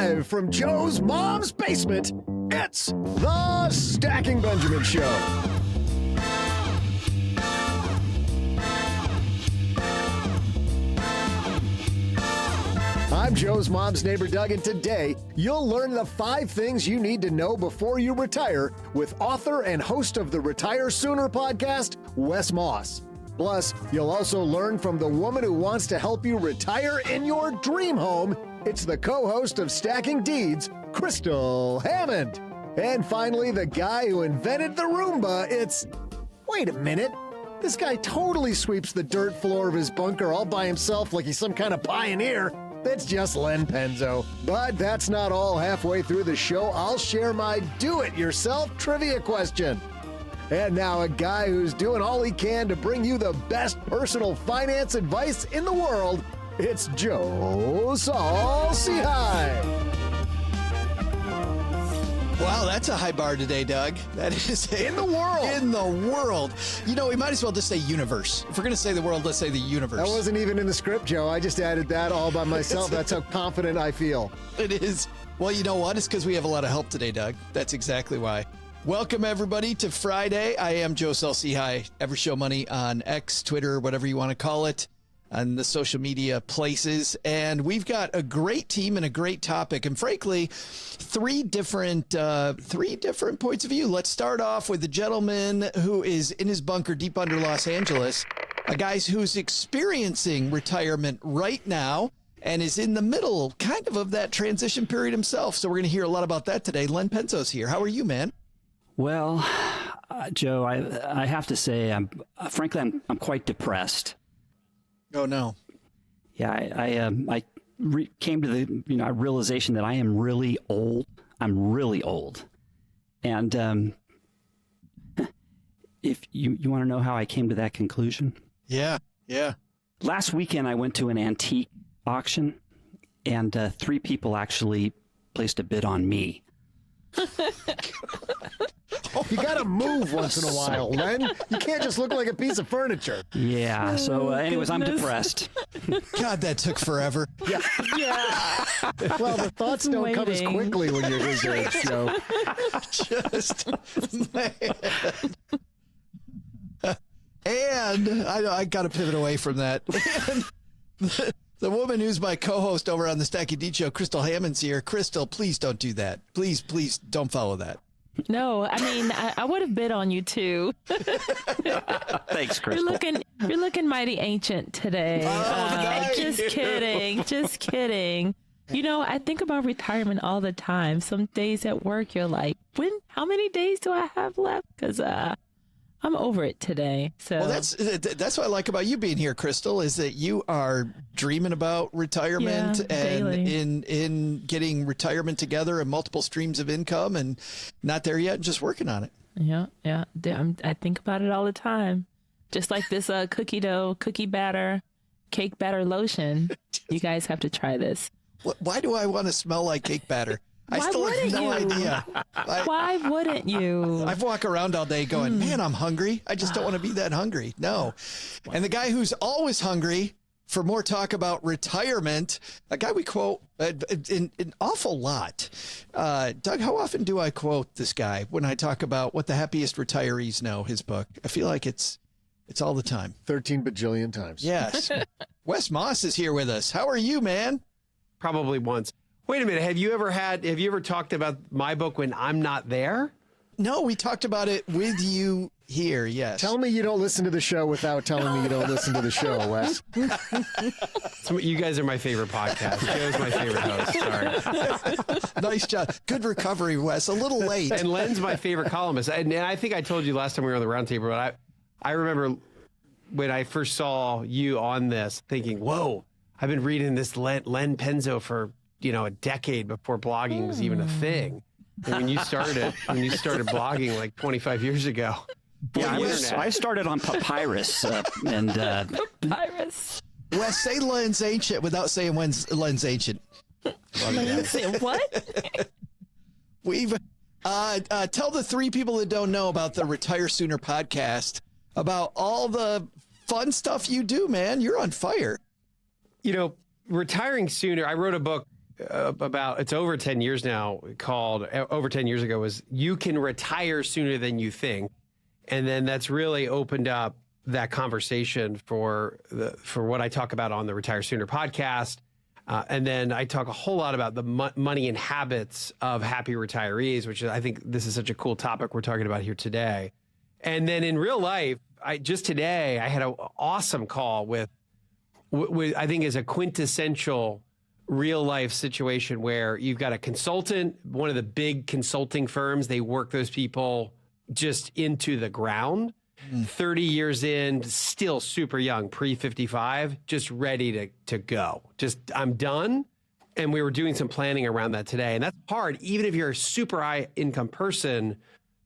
Live from Joe's mom's basement, it's the Stacking Benjamin Show. I'm Joe's mom's neighbor, Doug, and today you'll learn the 5 things you need to know before you retire with author and host of the Retire Sooner podcast, Wes Moss. Plus, you'll also learn from the woman who wants to help you retire in your dream home. It's the co-host of Stacking Deeds, Crystal Hammond. And finally, the guy who invented the Roomba. It's, wait a minute, this guy totally sweeps the dirt floor of his bunker all by himself like he's some kind of pioneer. It's just Len Penzo. But that's not all. Halfway through the show, I'll share my do-it-yourself trivia question. And now a guy who's doing all he can to bring you the best personal finance advice in the world. It's Joe Saul-Sehy. Wow, that's a high bar today, Doug. That is in the world. In the world. You know, we might as well just say universe. If we're going to say the world, let's say the universe. That wasn't even in the script, Joe. I just added that all by myself. That's how confident I feel. It is. Well, you know what? It's because we have a lot of help today, Doug. That's exactly why. Welcome, everybody, to Friday. I am Joe Saul-Sehy, Ever Show Money on X, Twitter, whatever you want to call it, on the social media places. And we've got a great team and a great topic. And frankly, three different points of view. Let's start off with the gentleman who is in his bunker deep under Los Angeles, a guy who's experiencing retirement right now and is in the middle kind of that transition period himself. So we're going to hear a lot about that today. Len Penzo's here. How are you, man? Well, Joe, I have to say, I'm quite depressed. Oh no! Yeah, I came to the realization that I am really old. I'm really old, and if you want to know how I came to that conclusion, yeah. Last weekend I went to an antique auction, and 3 people actually placed a bid on me. You got to move once in a while, Len. You can't just look like a piece of furniture. Yeah. So, anyways, I'm depressed. God, that took forever. Yeah. Well, the thoughts don't come as quickly when you're his age, Joe. Just, man. And I got to pivot away from that. The woman who's my co-host over on the Stacking Deeds Show, Crystal Hammond's here. Crystal, please don't do that. Please don't follow that. No, I mean, I would have bid on you too. Thanks, Crystal. You're looking mighty ancient today. Nice. Just kidding. You know, I think about retirement all the time. Some days at work, you're like, how many days do I have left? Because I'm over it today. So well, that's what I like about you being here, Crystal, is that you are dreaming about retirement and in getting retirement together and multiple streams of income, and not there yet, and just working on it. Yeah. I think about it all the time. Just like this cookie dough, cookie batter, cake batter lotion. You guys have to try this. Why do I want to smell like cake batter? I still have no idea. Why wouldn't you? I've walked around all day going, man, I'm hungry. I just don't want to be that hungry. No. And the guy who's always hungry for more talk about retirement, a guy we quote an awful lot. Doug, how often do I quote this guy when I talk about what the happiest retirees know, his book? I feel like it's all the time. 13 bajillion times. Yes. Wes Moss is here with us. How are you, man? Probably once. Wait a minute. Have you ever talked about my book when I'm not there? No, we talked about it with you here. Yes. Tell me you don't listen to the show without telling me you don't listen to the show, Wes. You guys are my favorite podcast. Joe's my favorite host. Sorry. Nice job. Good recovery, Wes. A little late. And Len's my favorite columnist. And I think I told you last time we were on the roundtable, but I remember when I first saw you on this thinking, whoa, I've been reading this Len Penzo for a decade before blogging was even a thing. And when you started blogging like 25 years ago. Yeah, I started on Papyrus. Papyrus. Wes, say Len's ancient without saying Len's ancient. What? We've tell the 3 people that don't know about the Retire Sooner podcast about all the fun stuff you do, man. You're on fire. Retiring sooner. I wrote a book it's over 10 years now, called over 10 years ago, was You Can Retire Sooner Than You Think. And then that's really opened up that conversation for what I talk about on the Retire Sooner podcast. And then I talk a whole lot about the money and habits of happy retirees, which I think this is such a cool topic we're talking about here today. And then in real life, today I had an awesome call with I think is a quintessential real life situation where you've got a consultant, one of the big consulting firms, they work those people just into the ground. 30 years in, still super young, pre-55, just ready to go. Just, I'm done. And we were doing some planning around that today. And that's hard, even if you're a super high income person,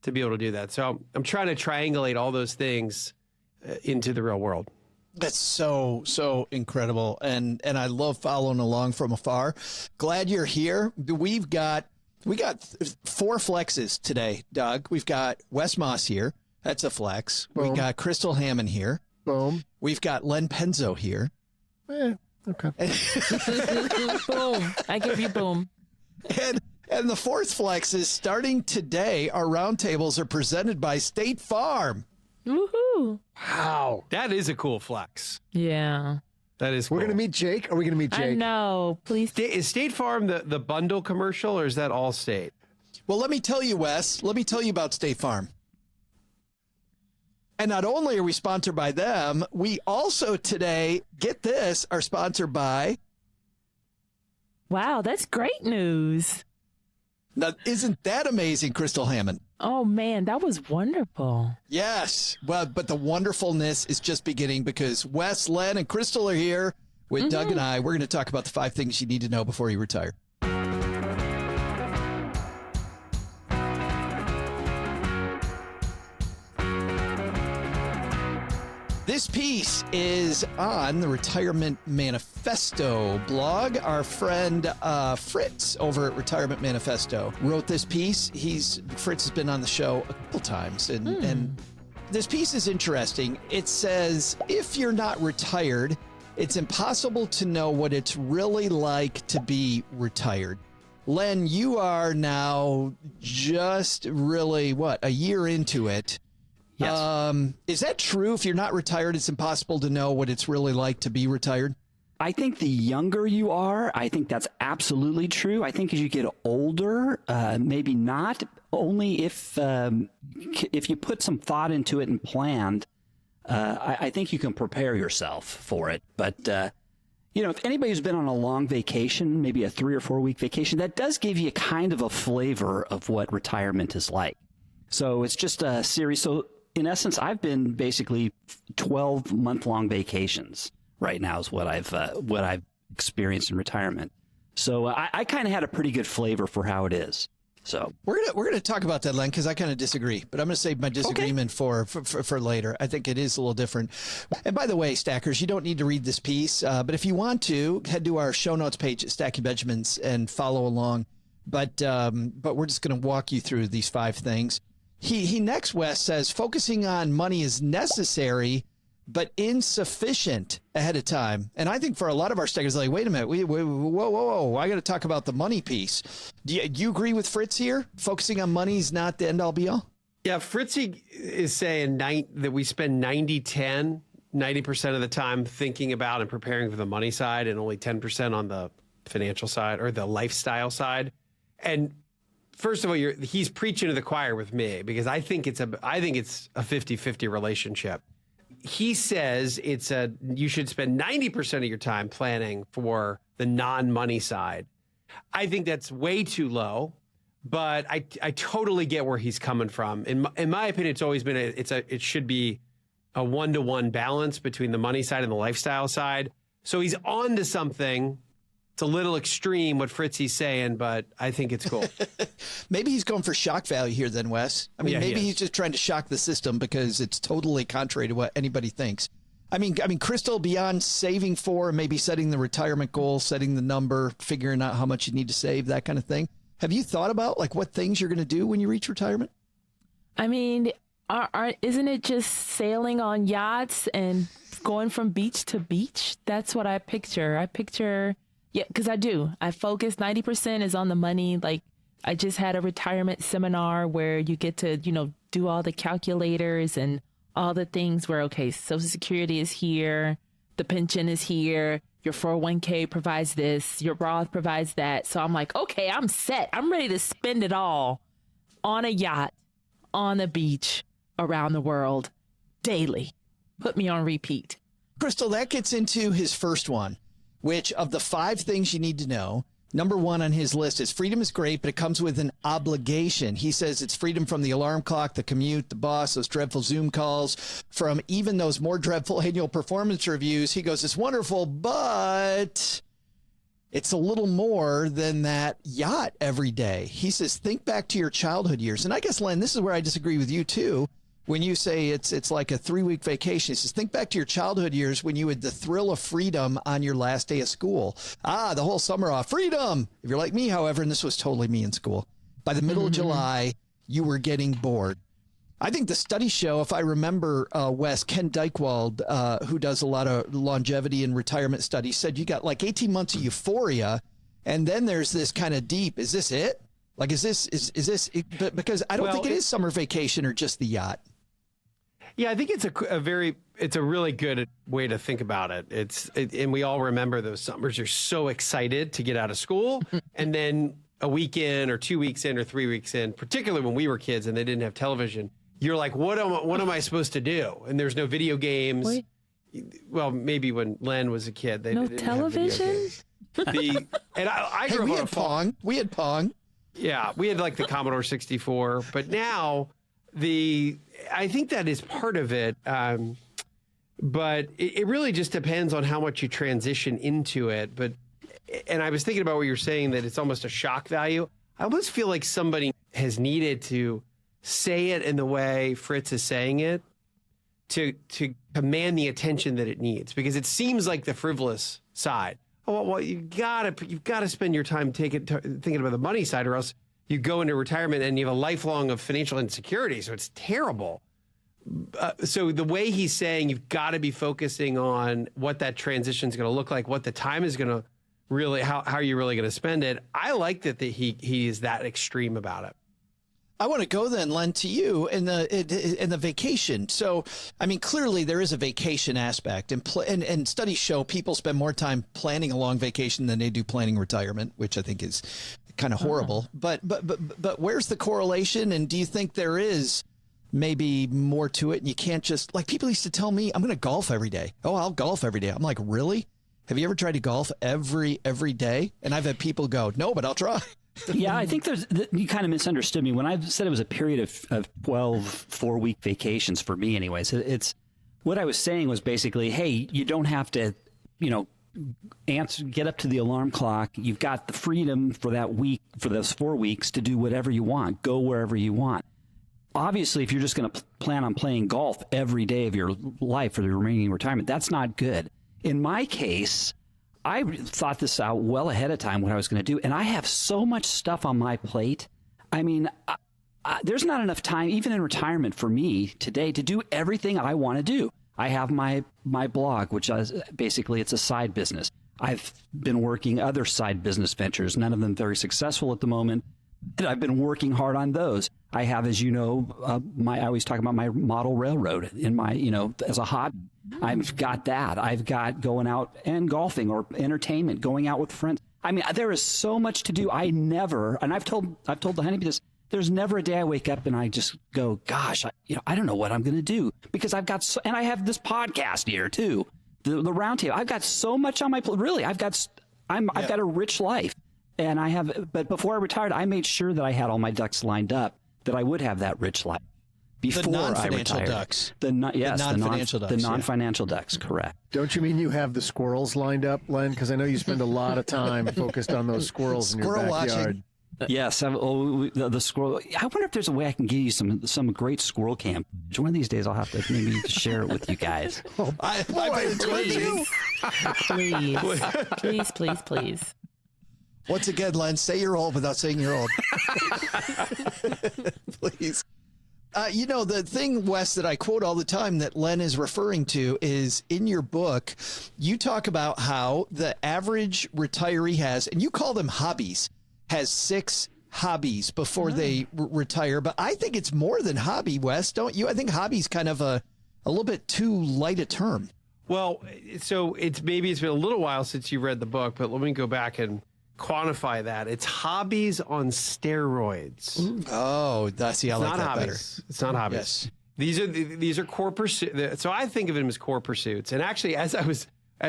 to be able to do that. So I'm trying to triangulate all those things into the real world. That's so incredible. And I love following along from afar. Glad you're here. We got 4 flexes today, Doug. We've got Wes Moss here. That's a flex. Boom. We got Crystal Hammond here. Boom. We've got Len Penzo here. Okay. Boom. I give you boom. And the 4th flex is starting today. Our roundtables are presented by State Farm. Woohoo. Wow. That is a cool flex. Yeah. That is cool. We're going to meet Jake. Are we going to meet Jake? I know. Please. Is State Farm the bundle commercial, or is that all state? Well, let me tell you, Wes. Let me tell you about State Farm. And not only are we sponsored by them, we also today, get this, are sponsored by... Wow, that's great news. Now, isn't that amazing, Crystal Hammond? Oh, man, that was wonderful. Yes. Well, but the wonderfulness is just beginning because Wes, Len, and Crystal are here with Doug and I. We're going to talk about the 5 things you need to know before you retire. This piece is on the Retirement Manifesto blog. Our friend Fritz over at Retirement Manifesto wrote this piece. Fritz has been on the show a couple times, and this piece is interesting. It says, if you're not retired, it's impossible to know what it's really like to be retired. Len, you are now just really, a year into it. Yes. Is that true? If you're not retired, it's impossible to know what it's really like to be retired? I think the younger you are, I think that's absolutely true. I think as you get older, maybe not. Only if you put some thought into it and planned, I think you can prepare yourself for it. But if anybody who's been on a long vacation, maybe a 3 or 4 week vacation, that does give you kind of a flavor of what retirement is like. So it's just a series. So in essence, I've been basically 12-month-long vacations right now is what I've experienced in retirement. So I kind of had a pretty good flavor for how it is. So we're gonna talk about that, Len, because I kind of disagree. But I'm gonna save my disagreement for later. I think it is a little different. And by the way, Stackers, you don't need to read this piece, but if you want to, head to our show notes page at Stacking Benjamins and follow along. But we're just gonna walk you through these 5 things. He next, Wes, says focusing on money is necessary, but insufficient ahead of time. And I think for a lot of our stackers, like, wait a minute, whoa, I got to talk about the money piece. Do you agree with Fritz here? Focusing on money is not the end all be all? Yeah, Fritzy is saying that we spend 90% of the time thinking about and preparing for the money side and only 10% on the financial side or the lifestyle side. And first of all, he's preaching to the choir with me because I think it's a 50-50 relationship. He says you should spend 90% of your time planning for the non-money side. I think that's way too low, but I totally get where he's coming from. In my opinion, it's always been it should be a 1-to-1 balance between the money side and the lifestyle side. So he's on to something. It's a little extreme what Fritzy's saying, but I think it's cool. Maybe he's going for shock value here then, Wes. I mean, yeah, maybe he's just trying to shock the system because it's totally contrary to what anybody thinks. I mean, Crystal, beyond saving for, maybe setting the retirement goal, setting the number, figuring out how much you need to save, that kind of thing. Have you thought about what things you're going to do when you reach retirement? I mean, isn't it just sailing on yachts and going from beach to beach? That's what I picture. Yeah, because I do. I focus 90% is on the money. Like I just had a retirement seminar where you get to, do all the calculators and all the things where, okay, Social Security is here, the pension is here, your 401k provides this, your Roth provides that. So I'm like, okay, I'm set. I'm ready to spend it all on a yacht, on the beach, around the world, daily. Put me on repeat. Crystal, that gets into his first one, which of the 5 things you need to know, number 1 on his list is freedom is great, but it comes with an obligation. He says it's freedom from the alarm clock, the commute, the boss, those dreadful Zoom calls, from even those more dreadful annual performance reviews. He goes, it's wonderful, but it's a little more than that yacht every day. He says, think back to your childhood years. And I guess, Len, this is where I disagree with you too. When you say it's like a 3-week vacation, he says, think back to your childhood years when you had the thrill of freedom on your last day of school. The whole summer off, freedom. If you're like me, however, and this was totally me in school, by the middle of July, you were getting bored. I think the studies show, if I remember, Wes, Ken Dykewald, who does a lot of longevity and retirement studies, said you got like 18 months of euphoria, and then there's this kind of deep, is this it? Like, is this, but because I don't think it is summer vacation or just the yacht. Yeah, I think it's it's a really good way to think about it. And we all remember those summers. You're so excited to get out of school, and then a week in or 2 weeks in or 3 weeks in, particularly when we were kids and they didn't have television, you're like, what am I supposed to do? And there's no video games. Wait. Well, maybe when Len was a kid, they didn't television. Have video games. And I grew up on a Pong. We had Pong. Yeah, we had like the Commodore 64, but now I think that is part of it. But it really just depends on how much you transition into it. And I was thinking about what you're saying, that it's almost a shock value. I almost feel like somebody has needed to say it in the way Fritz is saying it to command the attention that it needs, because it seems like the frivolous side. Oh, well, you've got to spend your time thinking about the money side, or else you go into retirement and you have a lifelong of financial insecurity. So it's terrible. So the way he's saying, you've got to be focusing on what that transition is going to look like, what the time is going to really, how you're really going to spend it. I like that he is that extreme about it. I want to go then, Len, to you in the vacation. So, I mean, clearly there is a vacation aspect, and studies show people spend more time planning a long vacation than they do planning retirement, which I think is kind of horrible. But where's the correlation? And do you think there is maybe more to it? And you can't just, like, people used to tell me, I'm going to golf every day. Oh, I'll golf every day. I'm like, really? Have you ever tried to golf every day? And I've had people go, no, but I'll try. Yeah, I think you kind of misunderstood me when I said it was a period of 12 4-week vacations for me anyways. It's what I was saying was basically, hey, you don't have to, get up to the alarm clock. You've got the freedom for that week, for those 4 weeks, to do whatever you want, go wherever you want. Obviously, if you're just going to plan on playing golf every day of your life for the remaining retirement, that's not good. In my case, I thought this out well ahead of time, what I was going to do. And I have so much stuff on my plate. I mean, there's not enough time, even in retirement for me today, to do everything I want to do. I have my blog, which is basically it's a side business. I've been working other side business ventures, none of them very successful at the moment. And I've been working hard on those. I have, as you know, I always talk about my model railroad in my, as a hobby. I've got that. I've got going out and golfing or entertainment, going out with friends. I mean, there is so much to do. I never, and I've told the honeybee this, there's never a day I wake up and I just go, gosh, I don't know what I'm going to do, because I've got, and I have this podcast here too, the roundtable. I've got so much on my plate. Really, I've got a rich life. And but before I retired, I made sure that I had all my ducks lined up, that I would have that rich life before the non-financial I retired. Ducks. The non-financial ducks. The non-financial ducks, correct. Don't you mean you have the squirrels lined up, Len? Because I know you spend a lot of time focused on those squirrels in your backyard. Watching. Yes, the squirrel. I wonder if there's a way I can give you some great squirrel cam footage. One of these days I'll have to maybe share it with you guys. Please. Once again, Len, say you're old without saying you're old. Please. The thing, Wes, that I quote all the time that Len is referring to is in your book, you talk about how the average retiree has, and you call them hobbies, has 6 hobbies before they retire. But I think it's more than hobby, Wes, don't you? I think hobby's kind of a little bit too light a term. Well, so it's been a little while since you read the book, but let me go back and quantify that. It's hobbies on steroids. Ooh. Oh, that's I like that better. It's not hobbies. Yes. These are core pursuits. So I think of them as core pursuits. And actually, as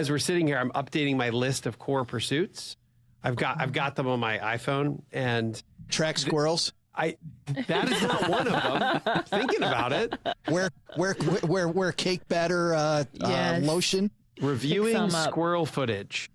we're sitting here, I'm updating my list of core pursuits. I've got them on my iPhone and track squirrels. That is not one of them. Thinking about it. Where cake batter lotion. Reviewing squirrel footage.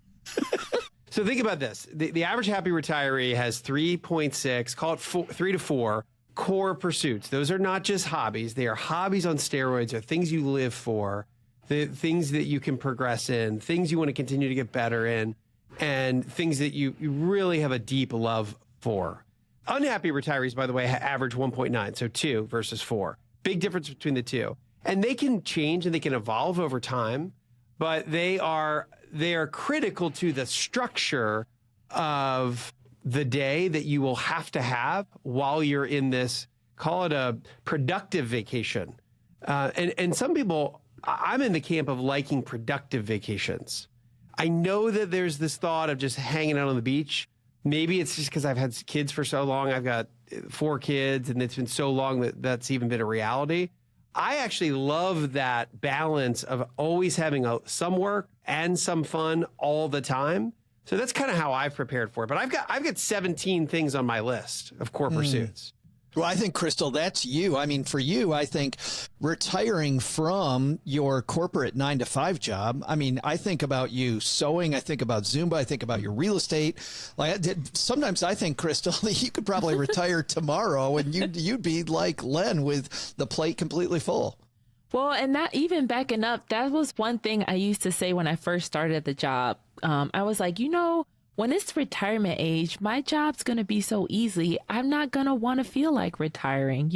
So think about this. The average happy retiree has 3.6, call it 3 to 4 core pursuits. Those are not just hobbies. They are hobbies on steroids. They're things you live for, the things that you can progress in, things you want to continue to get better in, and things that you really have a deep love for. Unhappy retirees, by the way, average 1.9, so 2 versus 4. Big difference between the two. And they can change and they can evolve over time, but they are critical to the structure of the day that you will have to have while you're in this, call it a productive vacation. And some people, I'm in the camp of liking productive vacations. I know that there's this thought of just hanging out on the beach. Maybe it's just because I've had kids for so long. I've got 4 kids, and it's been so long that that's even been a reality. I actually love that balance of always having some work and some fun all the time. So that's kind of how I've prepared for it. But I've got 17 things on my list of core pursuits. Well, I think, Crystal, that's you. I mean, for you, I think retiring from your corporate 9-to-5 job, I mean, I think about you sewing, I think about Zumba, I think about your real estate. Sometimes I think, Crystal, that you could probably retire tomorrow and you'd be like Len with the plate completely full. Well, and that even backing up, that was one thing I used to say when I first started the job. I was like, when it's retirement age, my job's going to be so easy. I'm not going to want to feel like retiring,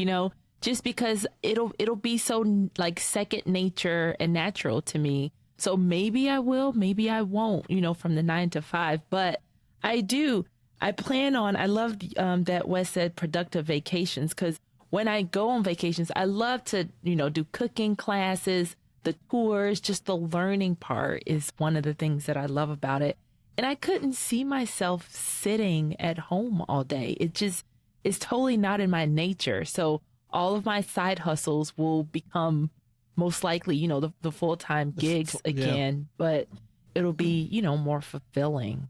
just because it'll be so like second nature and natural to me. So maybe I will, maybe I won't, from the 9 to 5. But I plan on, I love that Wes said productive vacations, because when I go on vacations, I love to, do cooking classes, the tours, just the learning part is one of the things that I love about it. And I couldn't see myself sitting at home all day. It just is totally not in my nature. So all of my side hustles will become most likely, the full-time gigs again, but it'll be, more fulfilling.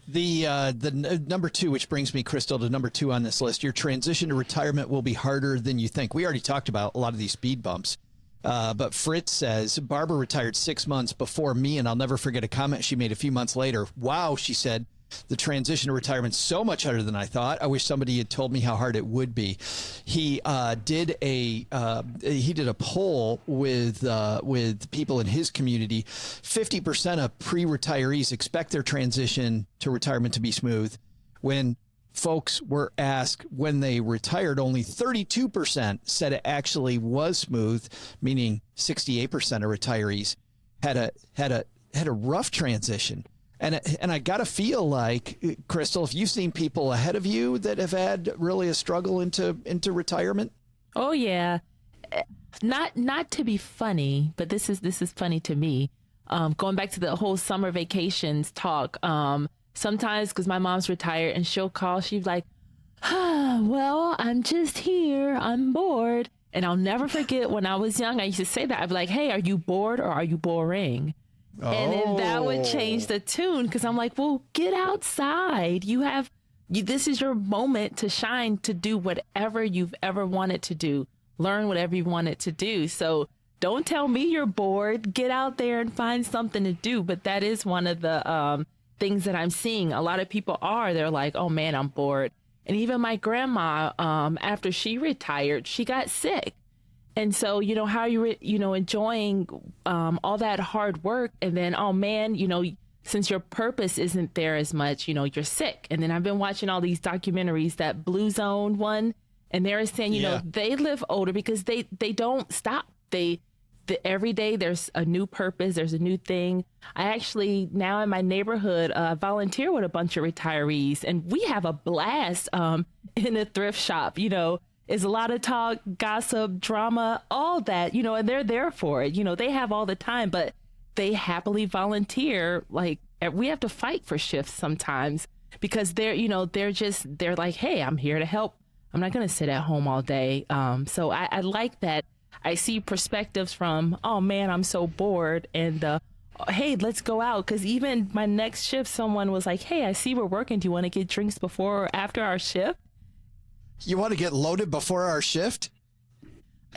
The number 2, which brings me, Crystal, to number 2 on this list, your transition to retirement will be harder than you think. We already talked about a lot of these speed bumps. But Fritz says, Barbara retired 6 months before me, and I'll never forget a comment she made a few months later. Wow, she said, the transition to retirement so much harder than I thought. I wish somebody had told me how hard it would be. He did a poll with people in his community. 50% of pre-retirees expect their transition to retirement to be smooth. When folks were asked when they retired, only 32% said it actually was smooth, meaning 68% of retirees had a rough transition. And I got to feel like, Crystal, if you've seen people ahead of you that have had really a struggle into retirement. Oh yeah, not to be funny, but this is funny to me. Going back to the whole summer vacations talk. Sometimes, because my mom's retired, and she'll call, she's like, well, I'm just here, I'm bored. And I'll never forget when I was young, I used to say that. I'd be like, hey, are you bored or are you boring? Oh. And then that would change the tune, because I'm like, well, get outside. This is your moment to shine, to do whatever you've ever wanted to do, learn whatever you wanted to do. So don't tell me you're bored. Get out there and find something to do. But that is one of the things that I'm seeing. A lot of people they're like, oh man, I'm bored. And even my grandma, after she retired, she got sick. And so, how are you, enjoying all that hard work, and then, oh man, since your purpose isn't there as much, you're sick. And then I've been watching all these documentaries, that Blue Zone one, And they're saying, you know, they live older because they don't stop. Every day there's a new purpose, there's a new thing. I actually now in my neighborhood volunteer with a bunch of retirees, and we have a blast in a thrift shop. You know, it's a lot of talk, gossip, drama, all that, you know, and they're there for it. You know, they have all the time, but they happily volunteer. Like, we have to fight for shifts sometimes because they're like, hey, I'm here to help. I'm not going to sit at home all day. So I like that. I see perspectives from, oh man, I'm so bored, and hey, let's go out. Because even my next shift, someone was like, hey, I see we're working. Do you want to get drinks before or after our shift? You want to get loaded before our shift?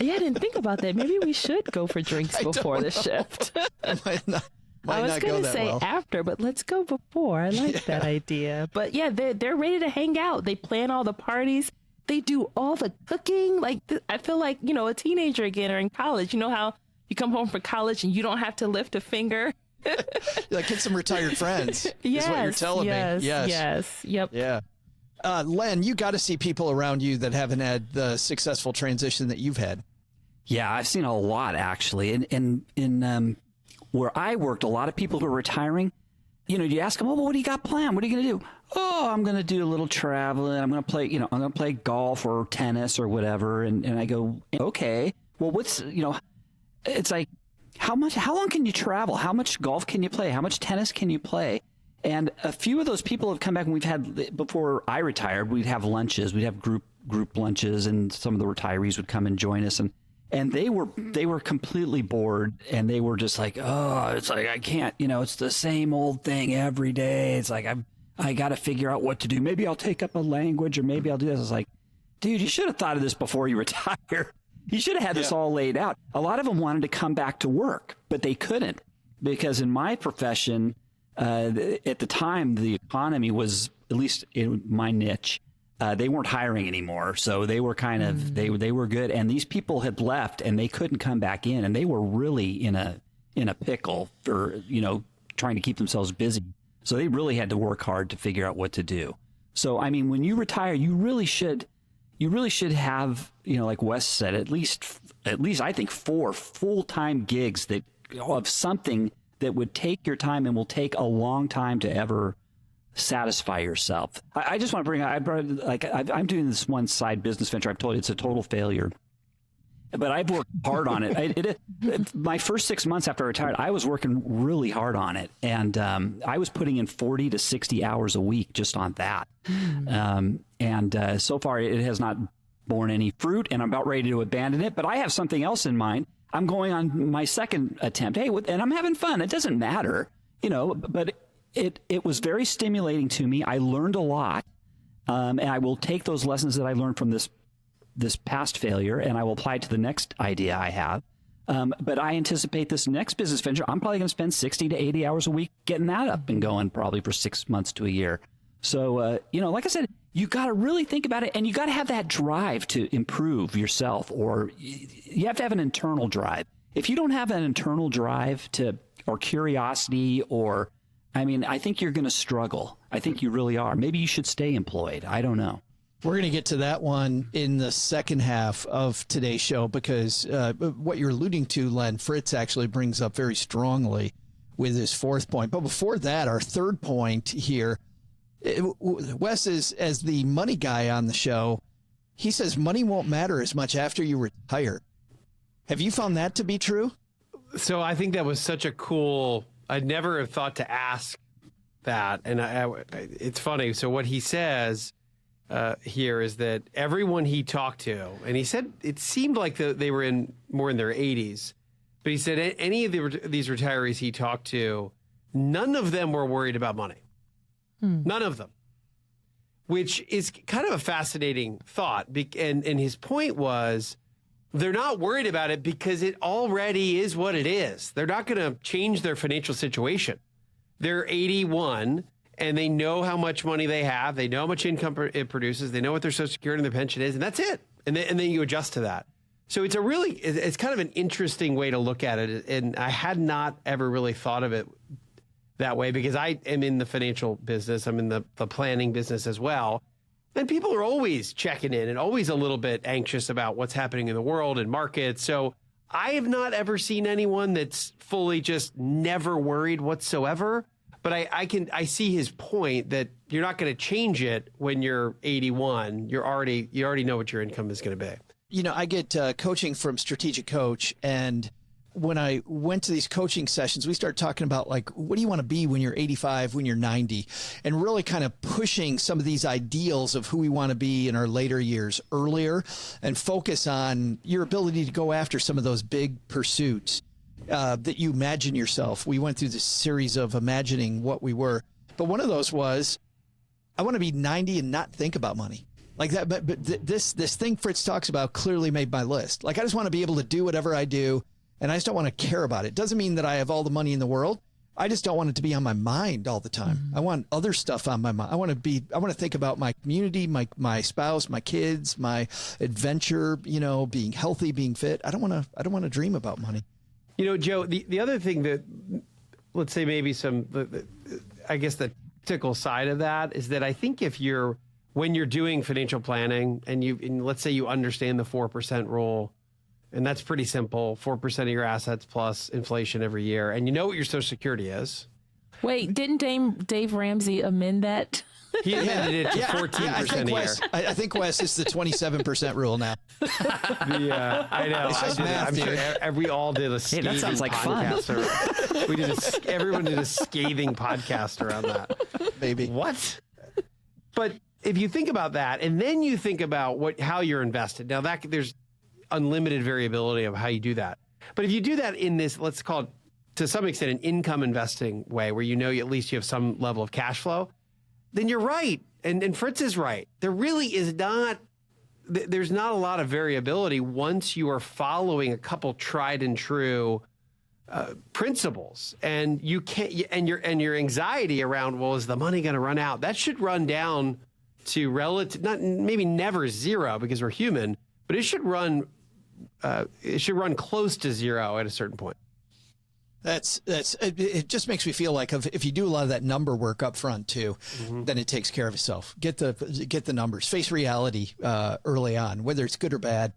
Yeah, I didn't think about that. Maybe we should go for drinks before the shift. Might I was going to say well. after, but let's go before. I like that idea. But yeah, they're ready to hang out. They plan all the parties. They do all the cooking. Like, I feel like, you know, a teenager again or in college. You know how you come home from college and you don't have to lift a finger? Like, get some retired friends. Yes, is what you're telling me. Yes. Yep. Yeah. Len, you got to see people around you that haven't had the successful transition that you've had. Yeah, I've seen a lot, actually. In where I worked, a lot of people who are retiring, you know, you ask them, oh, well, what do you got planned? What are you going to do? Oh, I'm going to do a little traveling. I'm going to play golf or tennis or whatever. And I go, okay, well, it's like, how long can you travel? How much golf can you play? How much tennis can you play? And a few of those people have come back, and we've had, before I retired, we'd have lunches. We'd have group lunches, and some of the retirees would come and join us. And they were completely bored, and they were just like, oh, it's like, I can't, you know, it's the same old thing every day. It's like, I got to figure out what to do. Maybe I'll take up a language, or maybe I'll do this. I was like, dude, you should have thought of this before you retire. You should have had this all laid out. A lot of them wanted to come back to work, but they couldn't, because in my profession, at the time, the economy was, at least in my niche, they weren't hiring anymore. So they were kind of, they were good. And these people had left, and they couldn't come back in, and they were really in a pickle for, you know, trying to keep themselves busy. So they really had to work hard to figure out what to do. So, I mean, when you retire, you really should have, you know, like Wes said, at least I think 4 full-time gigs that of something that would take your time and will take a long time to ever satisfy yourself. I just want to bring up, I'm doing this one side business venture. I've told you it's a total failure, but I've worked hard on it. My first 6 months after I retired, I was working really hard on it. And I was putting in 40 to 60 hours a week just on that. So far it has not borne any fruit, and I'm about ready to abandon it, but I have something else in mind. I'm going on my second attempt. Hey, and I'm having fun. It doesn't matter, you know, but it was very stimulating to me. I learned a lot, and I will take those lessons that I learned from this past failure, and I will apply it to the next idea I have. But I anticipate this next business venture, I'm probably going to spend 60 to 80 hours a week getting that up and going, probably for 6 months to a year. So, you know, like I said, you got to really think about it, and you got to have that drive to improve yourself, or you have to have an internal drive. If you don't have an internal drive or curiosity, or, I mean, I think you're going to struggle. I think you really are. Maybe you should stay employed. I don't know. We're going to get to that one in the second half of today's show, because what you're alluding to, Len, Fritz actually brings up very strongly with his fourth point. But before that, our third point here, Wes is, as the money guy on the show, he says money won't matter as much after you retire. Have you found that to be true? So I think that was such a cool, I'd never have thought to ask that. And it's funny. So what he says here is that everyone he talked to, and he said it seemed like they were more in their 80s, but he said any of these retirees he talked to, none of them were worried about money. None of them, which is kind of a fascinating thought. And his point was, they're not worried about it because it already is what it is. They're not going to change their financial situation. They're 81 and they know how much money they have. They know how much income it produces. They know what their Social Security and their pension is, and that's it. And then you adjust to that. So it's kind of an interesting way to look at it. And I had not ever really thought of it that way, because I am in the financial business. I'm in the planning business as well. And people are always checking in and always a little bit anxious about what's happening in the world and markets. So I have not ever seen anyone that's fully just never worried whatsoever. But I see his point that you're not going to change it when you're 81. You already know what your income is going to be. You know, I get coaching from Strategic Coach, and when I went to these coaching sessions, we started talking about, like, what do you want to be when you're 85, when you're 90, and really kind of pushing some of these ideals of who we want to be in our later years earlier, and focus on your ability to go after some of those big pursuits that you imagine yourself. We went through this series of imagining what we were, but one of those was, I want to be 90 and not think about money. Like that, but this thing Fritz talks about clearly made my list. Like, I just want to be able to do whatever I do, and I just don't want to care about it. Doesn't mean that I have all the money in the world. I just don't want it to be on my mind all the time. Mm-hmm. I want other stuff on my mind. I want to think about my community, my spouse, my kids, my adventure, you know, being healthy, being fit. I don't want to dream about money. You know, Joe, the other thing that, let's say maybe I guess the tactical side of that is that I think when you're doing financial planning and let's say you understand the 4% rule, and that's pretty simple, 4% of your assets plus inflation every year, and you know what your Social Security is. Wait, didn't Dave Ramsey amend that? He amended it to 14% a year. I think, Wes, it's the 27% rule now. I know. I'm sure we all did a scathing that sounds like podcast. Fun. Everyone did a scathing podcast around that. Baby. What? But if you think about that, and then you think about how you're invested. Now, there's unlimited variability of how you do that. But if you do that in this, let's call it, to some extent, an income investing way, where you know at least you have some level of cash flow, then you're right. And Fritz is right. There really is there's not a lot of variability once you are following a couple tried and true principles. And you can't, and your anxiety around, well, is the money going to run out? That should run down to maybe never zero, because we're human, but it should run close to zero at a certain point. It just makes me feel like if you do a lot of that number work up front too, mm-hmm. then it takes care of itself. Get the numbers, face reality early on, whether it's good or bad.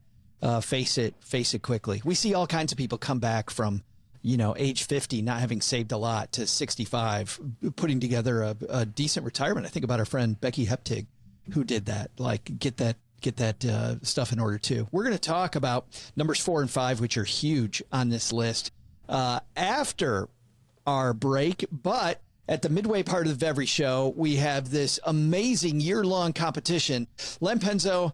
Face it quickly. We see all kinds of people come back from, age 50, not having saved a lot, to 65, putting together a decent retirement. I think about our friend Becky Heptig, who did that. Like, get that stuff in order too. We're going to talk about numbers 4 and 5, which are huge on this list, after our break. But at the midway part of every show, we have this amazing year-long competition. Len Penzo,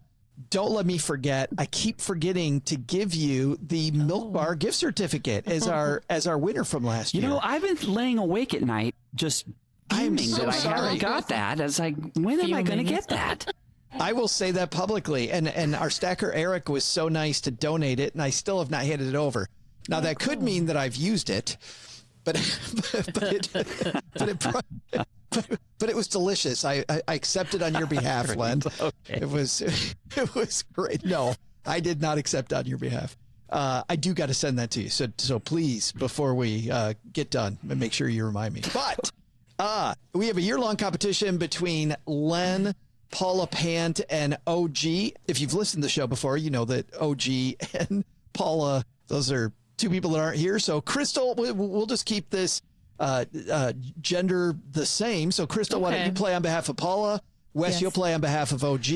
don't let me forget. I keep forgetting to give you the Milk Bar gift certificate as our winner from last year. I've been laying awake at night just fuming that I haven't got that. I was like, when am I going to get that? I will say that publicly. And our stacker Eric was so nice to donate it, and I still have not handed it over. Now, that could mean that I've used it, but it was delicious. I accepted on your behalf, Len. Okay. It was great. No, I did not accept on your behalf. I do got to send that to you. So please, before we get done, make sure you remind me. But we have a year-long competition between Len, Paula Pant, and OG. If you've listened to the show before, you know that OG and Paula, those are two people that aren't here. So Crystal, we'll just keep this gender the same. So Crystal, Why don't you play on behalf of Paula? Wes, you'll play on behalf of OG.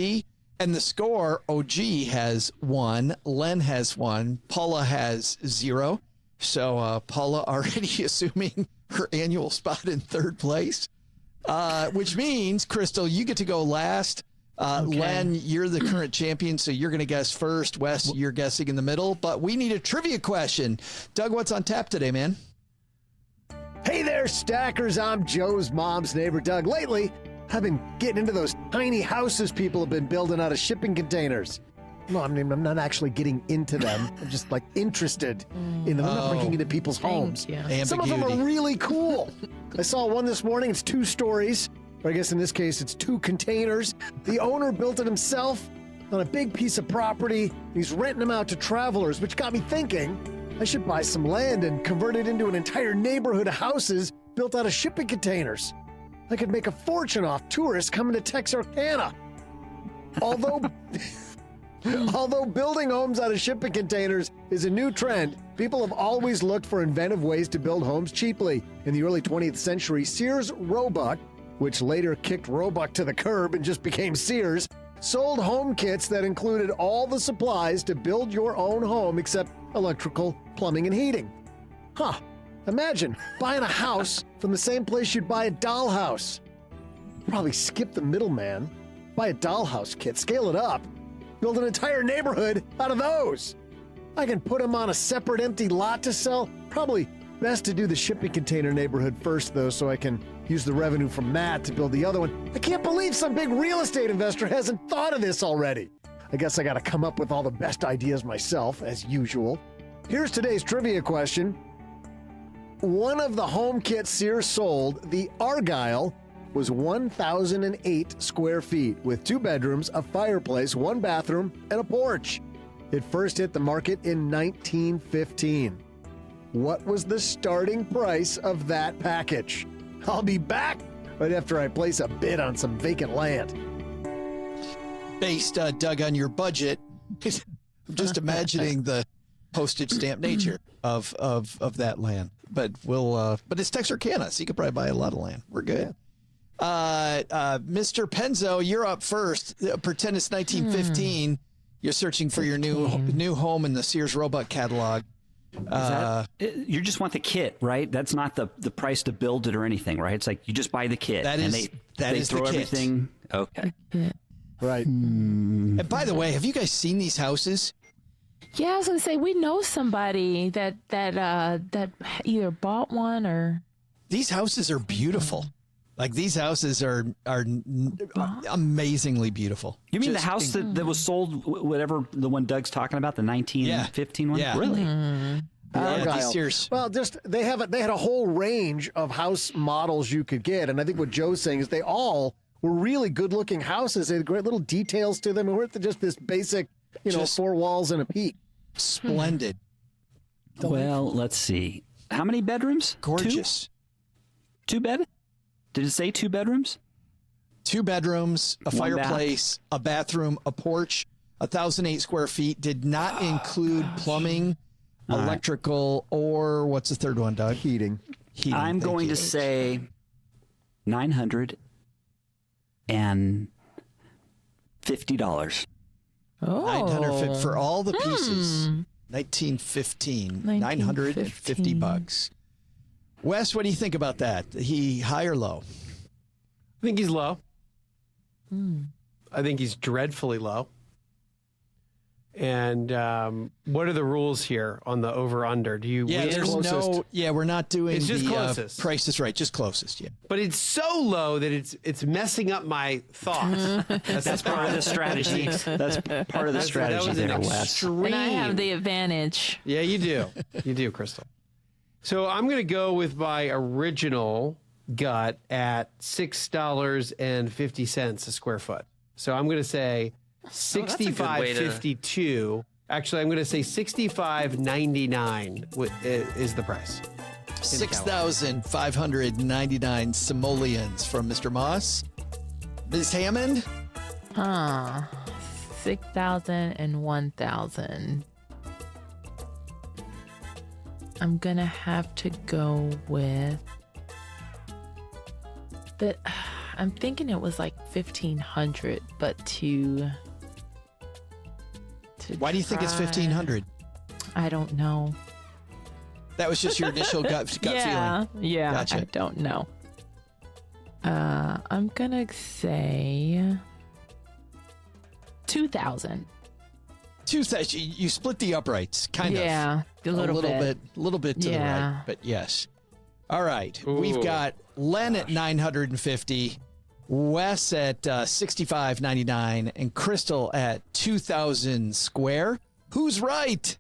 And the score, OG has 1, Len has 1, Paula has 0. So Paula already assuming her annual spot in 3rd place, which means, Crystal, you get to go last. Len, you're the current champion, so you're going to guess first. Wes, you're guessing in the middle, but we need a trivia question. Doug, what's on tap today, man? Hey there, stackers. I'm Joe's mom's neighbor, Doug. Lately, I've been getting into those tiny houses people have been building out of shipping containers. No, I'm not actually getting into them. I'm just interested in them. I'm not breaking into people's homes. Some of them are really cool. I saw one this morning. It's 2 stories. Or I guess in this case, it's 2 containers. The owner built it himself on a big piece of property. He's renting them out to travelers, which got me thinking I should buy some land and convert it into an entire neighborhood of houses built out of shipping containers. I could make a fortune off tourists coming to Texarkana. Although building homes out of shipping containers is a new trend, people have always looked for inventive ways to build homes cheaply. In the early 20th century, Sears Roebuck, which later kicked Roebuck to the curb and just became Sears, sold home kits that included all the supplies to build your own home except electrical, plumbing, and heating. Huh. Imagine buying a house from the same place you'd buy a dollhouse. Probably skip the middleman, buy a dollhouse kit, scale it up, build an entire neighborhood out of those. I can put them on a separate empty lot to sell. Probably best to do the shipping container neighborhood first, though, so I can use the revenue from that to build the other one. I can't believe some big real estate investor hasn't thought of this already. I guess I got to come up with all the best ideas myself, as usual. Here's today's trivia question. One of the home kits Sears sold, the Argyle, was 1,008 square feet with 2 bedrooms, a fireplace, 1 bathroom, and a porch. It first hit the market in 1915. What was the starting price of that package? I'll be back right after I place a bid on some vacant land. Based, Doug, on your budget, I'm just imagining the postage stamp nature of that land. But but it's Texarkana, so you could probably buy a lot of land. We're good. Mr. Penzo, you're up first. Pretend it's 1915. You're searching for your new home in the Sears Roebuck catalog. You just want the kit, right? That's not the price to build it or anything, right? It's like you just buy the kit. That is throw the kit. Everything. Okay. Right. And by the way, have you guys seen these houses? Yeah, I was gonna say we know somebody that either bought one or. These houses are beautiful. Like these houses are amazingly beautiful. You mean the house that was sold, whatever the one Doug's talking about, the 1915 one? Yeah. Really? These Sears. Well, they had a whole range of house models you could get, and I think what Joe's saying is they all were really good-looking houses. They had great little details to them, and weren't just this basic, 4 walls and a peak. Splendid. Well, let's see. How many bedrooms? Gorgeous. 2 bed? Did it say 2 bedrooms? 2 bedrooms, a 1 fireplace, a bathroom, a porch, 1,008 square feet. Did not include plumbing, electrical, or what's the third one, Doug? Heating. I'm going to say $950. Oh. 950 for all the pieces. 1915. 950 bucks. Wes, what do you think about that? He high or low? I think he's low. I think he's dreadfully low. And what are the rules here on the over-under? Do you win? There's we're not doing it's just the closest. Price is Right, just closest, yeah. But it's so low that it's messing up my thoughts. That's part of the strategy. That's part of the strategy there, Wes. Extreme. And I have the advantage. Yeah, you do. You do, Crystal. So I'm going to go with my original gut at $6.50 a square foot. So I'm going to say $65.52. Actually, I'm going to say $65.99 is the price. 6,599 simoleons from Mr. Moss. Ms. Hammond? 6,000 and 1,000. I'm gonna have to go with but I'm thinking it was like 1,500, but Why do you think it's 1,500? I don't know. That was just your initial gut feeling. Yeah, Gotcha. I don't know. I'm gonna say 2,000. 2,000. You split the uprights, kind of. Yeah, a little bit to the right, but yes. All right, we've got Len at 950, Wes at 65.99, and Crystal at 2,000 square. Who's right?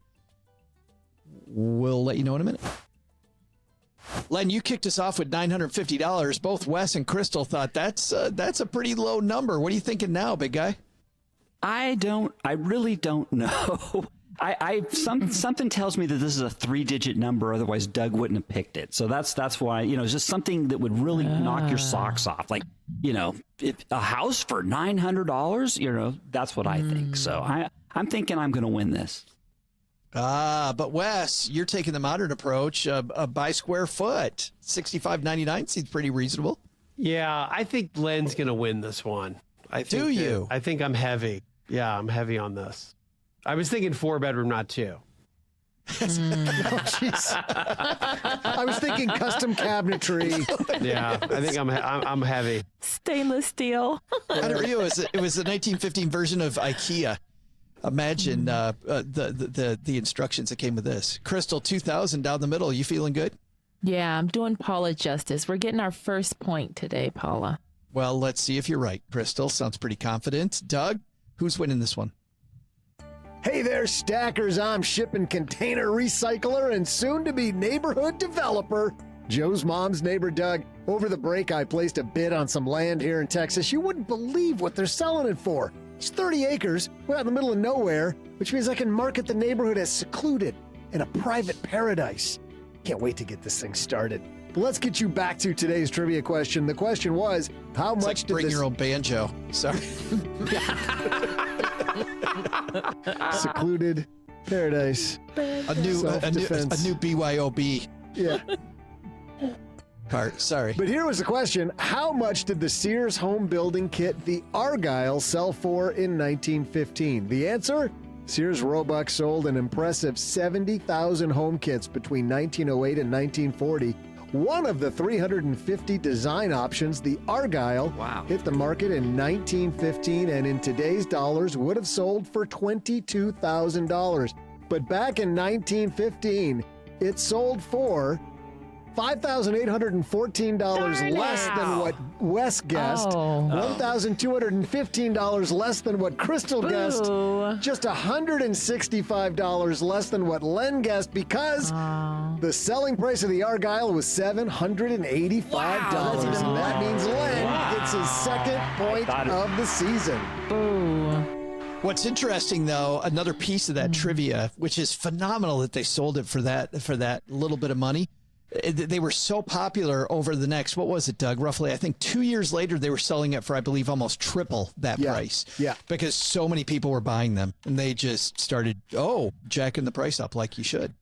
We'll let you know in a minute. Len, you kicked us off with $950. Both Wes and Crystal thought that's a pretty low number. What are you thinking now, big guy? I really don't know. Something tells me that this is a 3-digit number. Otherwise, Doug wouldn't have picked it. So that's why, it's just something that would really knock your socks off. Like, if a house for $900, that's what I think. So I'm thinking I'm going to win this. But Wes, you're taking the modern approach. By square foot, $65.99 seems pretty reasonable. Yeah, I think Len's going to win this one. I think I'm heavy. Yeah, I'm heavy on this. I was thinking 4-bedroom, not 2. Oh, jeez. I was thinking custom cabinetry. Yeah, I think I'm heavy. Stainless steel. I never knew it was the 1915 version of IKEA. Imagine the instructions that came with this. Crystal, 2000 down the middle. You feeling good? Yeah, I'm doing Paula justice. We're getting our first point today, Paula. Well, let's see if you're right. Crystal sounds pretty confident. Doug, who's winning this one? Hey there, stackers. I'm shipping container recycler and soon-to-be neighborhood developer, Joe's mom's neighbor, Doug. Over the break, I placed a bid on some land here in Texas. You wouldn't believe what they're selling it for. It's 30 acres, we're out in the middle of nowhere, which means I can market the neighborhood as secluded and a private paradise. Can't wait to get this thing started. But let's get you back to today's trivia question. The question was, how It's much like did bring this... your own banjo. Sorry. Secluded paradise. A new BYOB Yeah. part. Sorry. But here was the question. How much did the Sears home building kit, the Argyle, sell for in 1915? The answer? Sears Roebuck sold an impressive 70,000 home kits between 1908 and 1940. One of the 350 design options, the Argyle, hit the market in 1915 and in today's dollars would have sold for $22,000. But back in 1915, it sold for $5,814 less than what Wes guessed, $1,215 less than what Crystal guessed, just $165 less than what Len guessed because the selling price of the Argyle was $785. And that means Len gets his second point of the season. What's interesting, though, another piece of that trivia, which is phenomenal that they sold it for that little bit of money. They were so popular over the next, what was it, Doug? Roughly, I think 2 years later, they were selling it for, I believe, almost triple that price. Yeah. Because so many people were buying them, and they just started, jacking the price up like you should.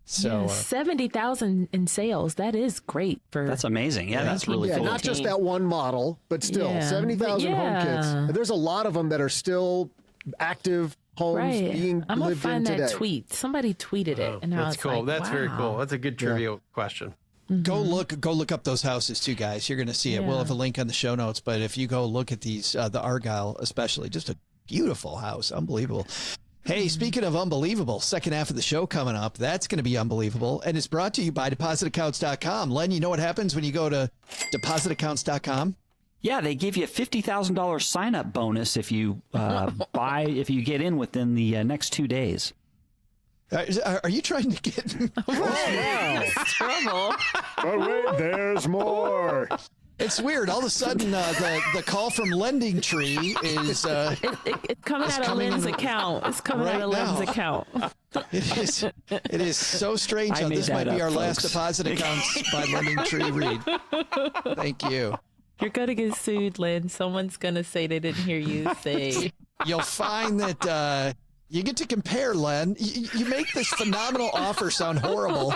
So 70,000 in sales. That is great for. That's amazing. Yeah, that's really cool. Not just that one model, but still 70,000 home kits. There's a lot of them that are still active homes being I'm gonna lived in find today. that tweet. Somebody tweeted it, and that's cool. That's very cool. That's a good trivia question. Go look up those houses too, guys. You're going to see it. We'll have a link on the show notes. But if you go look at these, the Argyle especially, just a beautiful house, unbelievable. Hey, speaking of unbelievable, second half of the show coming up. That's going to be unbelievable, and it's brought to you by DepositAccounts.com. Len, you know what happens when you go to DepositAccounts.com? Yeah, they give you a $50,000 sign-up bonus if you if you get in within the next 2 days. Are you trying to get trouble? But wait, there's more. It's weird. All of a sudden, the call from Lending Tree is it's coming out of Len's account. It's coming out of Len's account. It is so strange how this might be our last Deposit Accounts by Lending Tree read. Thank you. You're going to get sued, Len. Someone's going to say they didn't hear you say. You'll find that you get to compare, Len. You make this phenomenal offer sound horrible.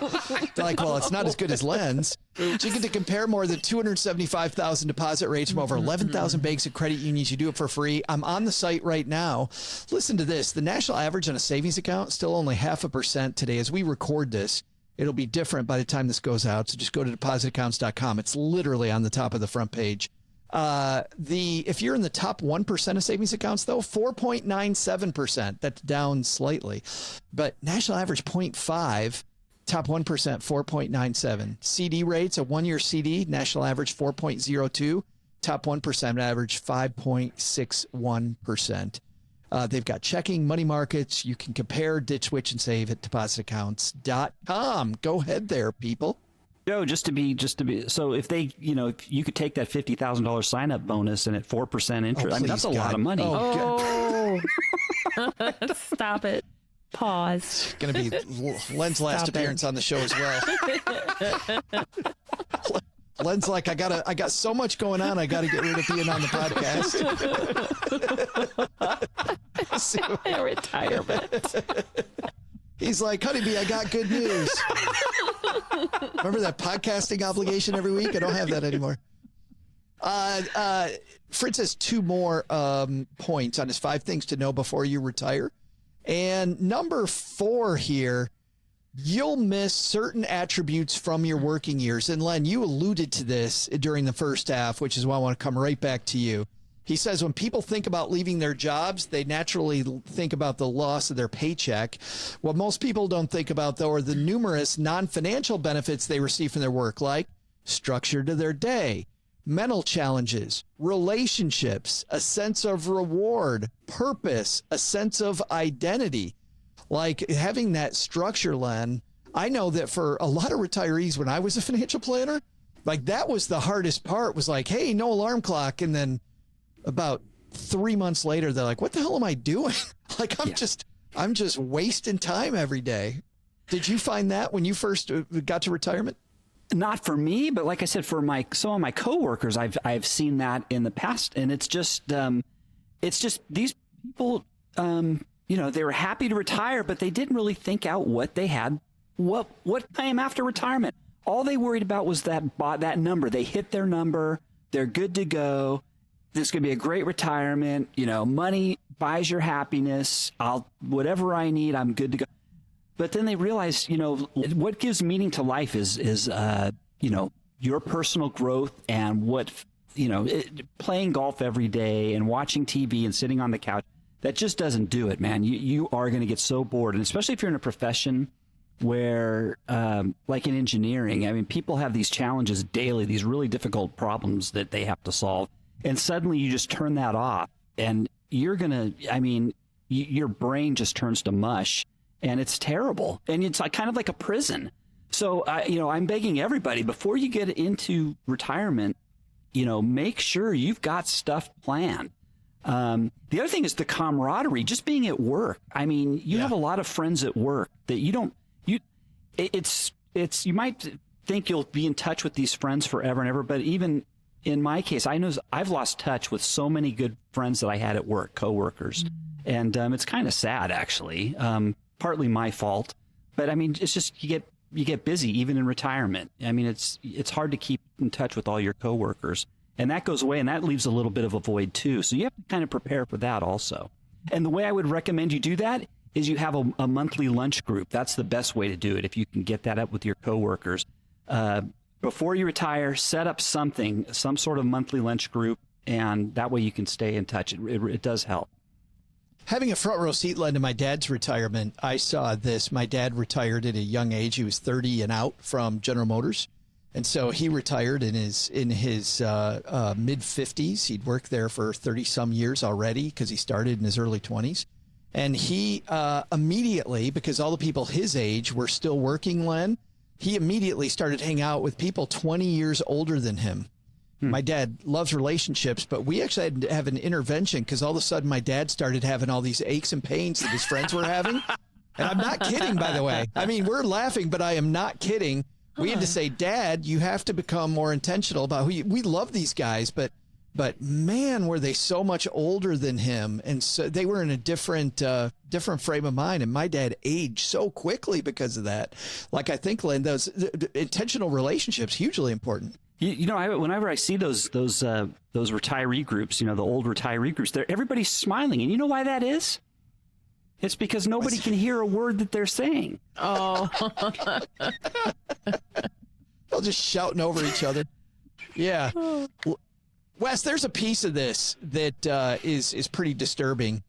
Like, well, it's not as good as Len's. But you get to compare more than 275,000 deposit rates from over 11,000 banks and credit unions. You do it for free. I'm on the site right now. Listen to this. The national average on a savings account is still only 0.5% today. As we record this, it'll be different by the time this goes out. So just go to depositaccounts.com. It's literally on the top of the front page. If you're in the top 1% of savings accounts, though, 4.97%. That's down slightly. But national average 0.5, top 1%, 4.97. CD rates, a 1-year CD, national average 4.02, top 1% average 5.61%. They've got checking, money markets. You can compare, ditch, switch, and save at depositaccounts.com. Go ahead there, people. Joe, just to be, so if they, if you could take that $50,000 sign up bonus and at 4% interest, I mean, that's a lot of money. Oh, stop it. Pause. Going to be Len's last Stop appearance it. on the show as well. Len's like, I got so much going on. I got to get rid of being on the podcast. Retirement. He's like, honeybee, I got good news. Remember that podcasting obligation every week? I don't have that anymore. Fritz has two more points on his 5 things to know before you retire. And number 4 here, you'll miss certain attributes from your working years. And Len, you alluded to this during the first half, which is why I want to come right back to you. He says when people think about leaving their jobs, they naturally think about the loss of their paycheck. What most people don't think about, though, are the numerous non-financial benefits they receive from their work, like structure to their day, mental challenges, relationships, a sense of reward, purpose, a sense of identity. Like having that structure, Len, I know that for a lot of retirees, when I was a financial planner, like that was the hardest part, was like, hey, no alarm clock. And then about 3 months later, they're like, what the hell am I doing? Like, I'm just wasting time every day. Did you find that when you first got to retirement? Not for me, but like I said, for some of my coworkers, I've seen that in the past, and it's just these people, they were happy to retire, but they didn't really think out what they had, what came after retirement. All they worried about was that number. They hit their number. They're good to go. This could be a great retirement. Money buys your happiness. Whatever I need, I'm good to go. But then they realize, what gives meaning to life is your personal growth and playing golf every day and watching TV and sitting on the couch. That just doesn't do it, man. You are going to get so bored. And especially if you're in a profession where, like in engineering, I mean, people have these challenges daily, these really difficult problems that they have to solve. And suddenly you just turn that off and your brain just turns to mush. And it's terrible. And it's kind of like a prison. So, I'm begging everybody, before you get into retirement, make sure you've got stuff planned. The other thing is the camaraderie, just being at work. I mean, you have a lot of friends at work that you might think you'll be in touch with these friends forever and ever. But even in my case, I know I've lost touch with so many good friends that I had at work, coworkers. And it's kind of sad, actually. Partly my fault, but I mean, it's just you get busy even in retirement. I mean, it's hard to keep in touch with all your coworkers, and that goes away, and that leaves a little bit of a void too. So you have to kind of prepare for that also. And the way I would recommend you do that is you have a monthly lunch group. That's the best way to do it if you can get that up with your coworkers. Before you retire, set up some sort of monthly lunch group, and that way you can stay in touch. It does help. Having a front row seat led to my dad's retirement, I saw this. My dad retired at a young age. He was 30 and out from General Motors. And so he retired in his mid-50s. He'd worked there for 30-some years already because he started in his early 20s. And he immediately, because all the people his age were still working, Len, he immediately started hanging out with people 20 years older than him. My dad loves relationships, but we actually had to have an intervention because all of a sudden my dad started having all these aches and pains that his friends were having. And I'm not kidding, by the way. I mean, we're laughing, but I am not kidding. We had to say, Dad, you have to become more intentional about we love these guys, but man, were they so much older than him. And so they were in a different frame of mind. And my dad aged so quickly because of that. Like, I think, Len, those intentional relationships, hugely important. Whenever I see those retiree groups, the old retiree groups, everybody's smiling. And you know why that is? It's because nobody can hear a word that they're saying. Oh. They're just shouting over each other. Yeah. Wes, there's a piece of this that is pretty disturbing.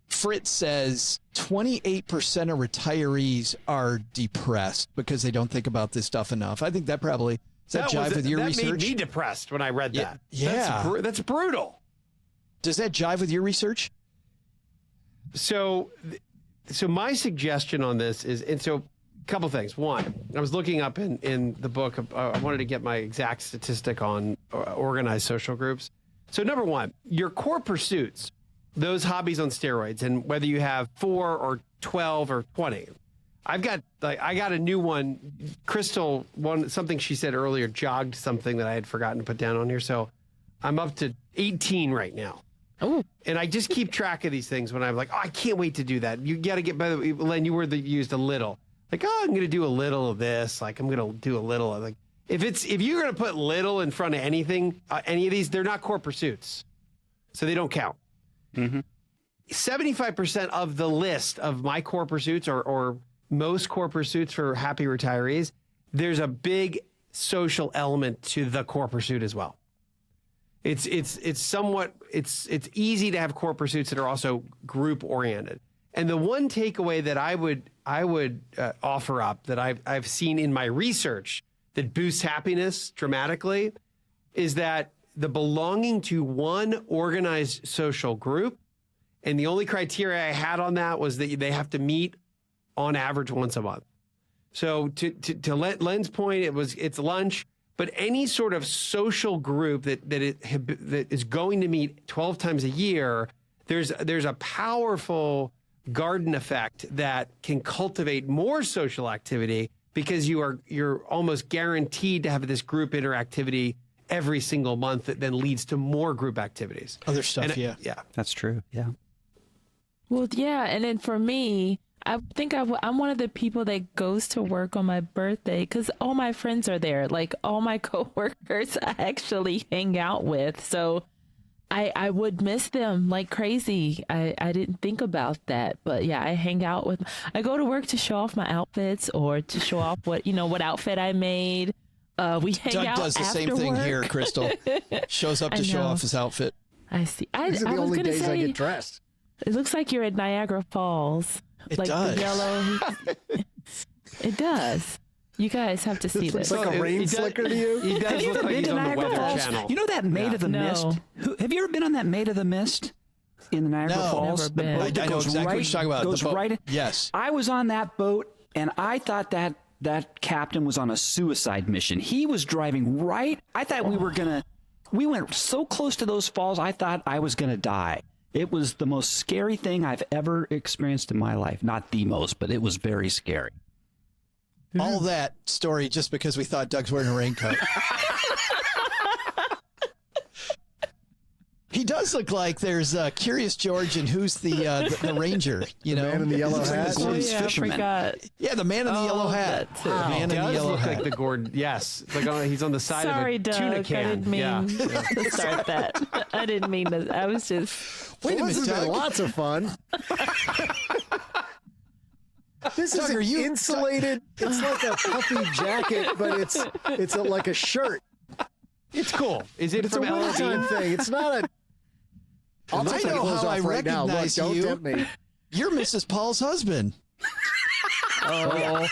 Fritz says 28% of retirees are depressed because they don't think about this stuff enough. I think that probably... Does that jive with your research? That made me depressed when I read that. Yeah. That's brutal. Does that jive with your research? So my suggestion on this is, and so a couple things. One, I was looking up in the book, I wanted to get my exact statistic on organized social groups. So number one, your core pursuits those hobbies on steroids, and whether you have 4 or 12 or 20. I got a new one. Crystal, something she said earlier jogged something that I had forgotten to put down on here. So I'm up to 18 right now. Oh, And I just keep track of these things when I'm like, oh, I can't wait to do that. You got to get, by the way, Len, you used a little. Like, oh, I'm going to do a little of this. Like, I'm going to do a little of like, if you're going to put little in front of anything, any of these, they're not core pursuits. So they don't count. 75% of the list of my core pursuits or most core pursuits for happy retirees, there's a big social element to the core pursuit as well. It's easy to have core pursuits that are also group oriented. And the one takeaway that I would offer up that I've seen in my research that boosts happiness dramatically is that the belonging to one organized social group, and the only criteria I had on that was that they have to meet on average once a month. So to Len's point, it's lunch, but any sort of social group that is going to meet 12 times a year, there's a powerful garden effect that can cultivate more social activity because you're almost guaranteed to have this group interactivity every single month that then leads to more group activities. Other stuff, yeah. That's true. Yeah. well, yeah. And then for me, I think I'm one of the people that goes to work on my birthday because all my friends are there. Like all my coworkers I actually hang out with. So I would miss them like crazy. I didn't think about that. But yeah, I go to work to show off my outfits or to show off what outfit I made. We hang Doug out does the after same thing work. here, Crystal. Shows up to show off his outfit. I see. These are the only days I get dressed. It looks like you're at Niagara Falls. It like does. The yellow. It does. You guys have to see Looks this. like a rain slicker to you. He does look like he's on the Weather Channel. You know that Maid of the No. Mist? Have you ever been on that Maid of the Mist in the Niagara No. Falls? Never The been. boat that I know goes exactly what you're talking about. Goes The boat. right. Yes. I was on that boat, and I thought that captain was on a suicide mission. He was driving right. I thought we went so close to those falls, I thought I was going to die. It was the most scary thing I've ever experienced in my life. Not the most, but it was very scary. All that story just because we thought Doug's wearing a raincoat. He does look like there's Curious George and who's the ranger, you know? Man in the yellow Looks like hat. the Gordon's I fisherman. forgot. Yeah, the man in the yellow hat. that's it. The man in the Does yellow look hat. like the Gordon. Yes, it's like he's on the side Sorry, of a Doug. tuna I can. didn't mean Yeah. to start that. I didn't mean to. I was just. Wait a Well, minute, this has been Doug. lots of fun. This Doug, is are you- insulated. It's like a puffy jacket, but it's like a shirt. It's cool. Is it But it's a from wintertime LRB? thing. It's not a. I'll I take my know clothes how off I right now. Look, recognize don't you. tempt me. You're Mrs. Paul's husband. Oh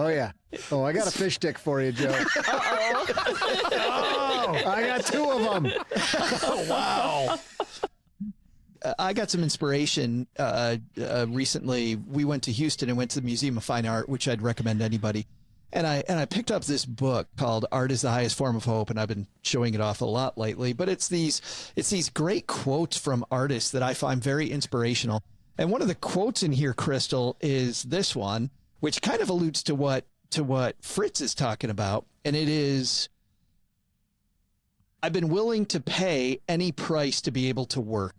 yeah. Oh, I got a fish stick for you, Joe. Oh, I got 2 of them. Wow. I got some inspiration recently. We went to Houston and went to the Museum of Fine Art, which I'd recommend anybody. And I picked up this book called Art is the Highest Form of Hope, and I've been showing it off a lot lately. But it's these great quotes from artists that I find very inspirational. And one of the quotes in here, Crystal, is this one, which kind of alludes to what Fritz is talking about. And it is, I've been willing to pay any price to be able to work,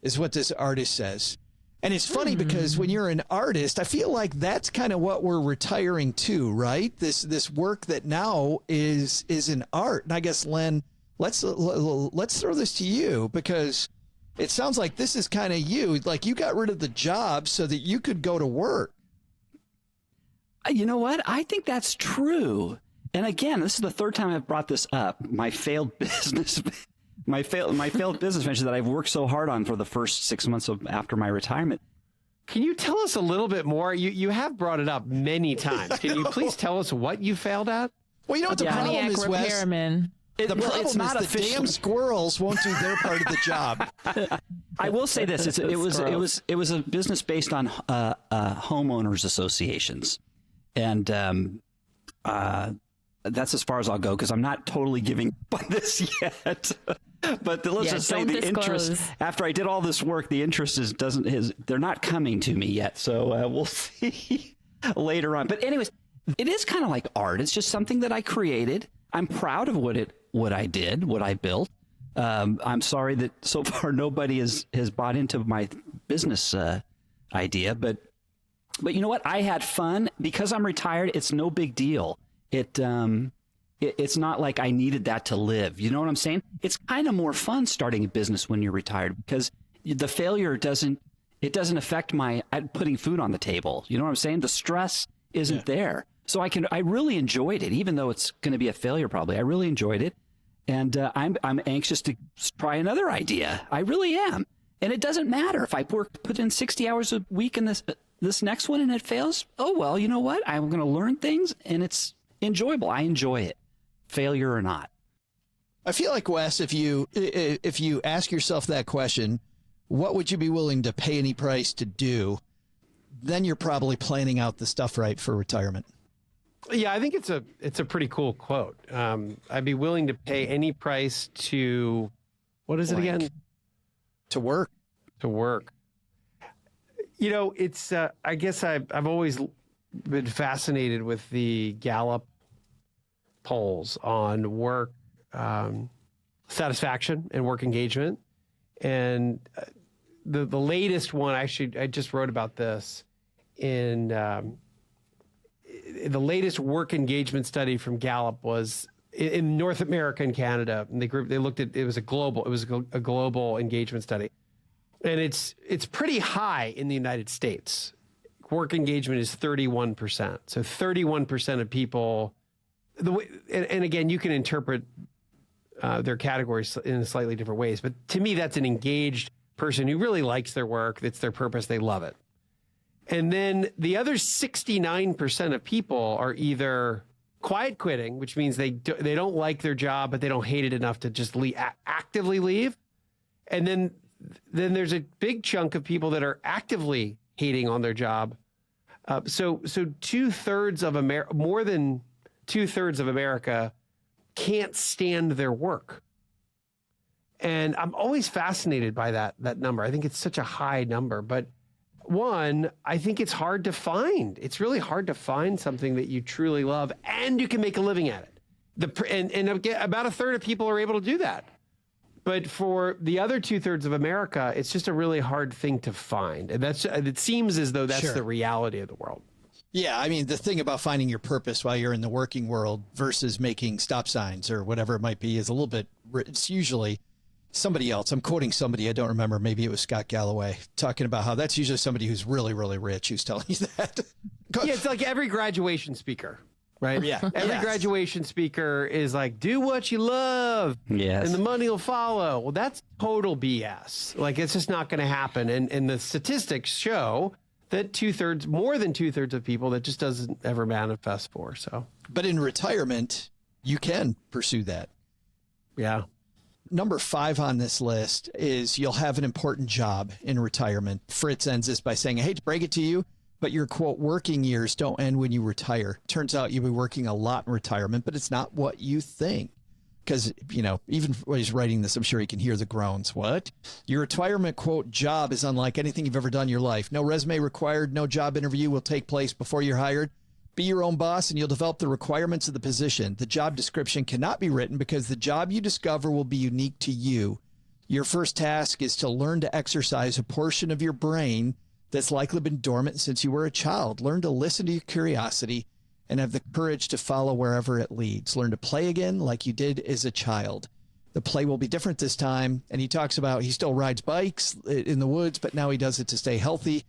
is what this artist says. And it's funny because when you're an artist, I feel like that's kind of what we're retiring to, right? This work that now is an art. And I guess, Len, let's throw this to you because it sounds like this is kind of you. Like you got rid of the job so that you could go to work. You know what? I think that's true. And again, this is the third time I've brought this up. My failed business. My failed business venture that I've worked so hard on for the first 6 months after my retirement. Can you tell us a little bit more? You have brought it up many times. Can you please tell us what you failed at? Well, you know what the problem Pontiac is, Wes? repairman. The problem it's not is the damn official. squirrels won't do their part of the job. I will say this: it was a business based on homeowners associations, and that's as far as I'll go because I'm not totally giving up on this yet. But let's Yeah, just say don't the interest, disclose. after I did all this work, the interest they're not coming to me yet. So we'll see later on. But anyways, it is kind of like art. It's just something that I created. I'm proud of what I did, what I built. I'm sorry that so far nobody has bought into my business idea, but you know what? I had fun because I'm retired. It's no big deal. It's not like I needed that to live. You know what I'm saying? It's kind of more fun starting a business when you're retired because the failure doesn't affect my putting food on the table. You know what I'm saying? The stress isn't there. So I really enjoyed it, even though it's going to be a failure probably. I really enjoyed it. And I'm anxious to try another idea. I really am. And it doesn't matter if I put in 60 hours a week in this next one and it fails. Oh, well, you know what? I'm going to learn things and it's enjoyable. I enjoy it, failure or not. I feel like, Wes, if you ask yourself that question, what would you be willing to pay any price to do? Then you're probably planning out the stuff right for retirement. Yeah, I think it's a pretty cool quote. I'd be willing to pay any price to, what is it again? To work. To work. You know, it's, I guess I've always been fascinated with the Gallup polls on work satisfaction and work engagement. And the latest one, actually, I just wrote about this in the latest work engagement study from Gallup was in North America and Canada. And they looked at, it was a global engagement study. And it's pretty high in the United States. Work engagement is 31%. So 31% of people, and again, you can interpret their categories in slightly different ways. But to me, that's an engaged person who really likes their work. It's their purpose. They love it. And then the other 69% of people are either quiet quitting, which means they don't like their job, but they don't hate it enough to just actively leave. And then there's a big chunk of people that are actively hating on their job. So 2/3 of America, more than 2/3 of America, can't stand their work. And I'm always fascinated by that number. I think it's such a high number, but one, I think it's hard to find. It's really hard to find something that you truly love and you can make a living at it. And about 1/3 of people are able to do that. But for the other 2/3 of America, it's just a really hard thing to find. And it seems as though that's the reality of the world. Yeah, I mean, the thing about finding your purpose while you're in the working world versus making stop signs or whatever it might be is a little bit, it's usually somebody else. I'm quoting somebody, I don't remember, maybe it was Scott Galloway, talking about how that's usually somebody who's really, really rich who's telling you that. Yeah, it's like every graduation speaker, right? Yeah. Every graduation speaker is like, do what you love, Yes. and the money will follow. Well, that's total BS. Like, it's just not going to happen. And the statistics show that more than 2/3 of people, that just doesn't ever manifest for. So, but in retirement, you can pursue that. Yeah. Number 5 on this list is you'll have an important job in retirement. Fritz ends this by saying, I hate to break it to you, but your, quote, working years don't end when you retire. Turns out you'll be working a lot in retirement, but it's not what you think. Because, you know, even when he's writing this, I'm sure he can hear the groans. What? Your retirement, quote, job is unlike anything you've ever done in your life. No resume required. No job interview will take place before you're hired. Be your own boss and you'll develop the requirements of the position. The job description cannot be written because the job you discover will be unique to you. Your first task is to learn to exercise a portion of your brain that's likely been dormant since you were a child. Learn to listen to your curiosity and have the courage to follow wherever it leads. Learn to play again like you did as a child. The play will be different this time. And he talks about he still rides bikes in the woods, but now he does it to stay healthy.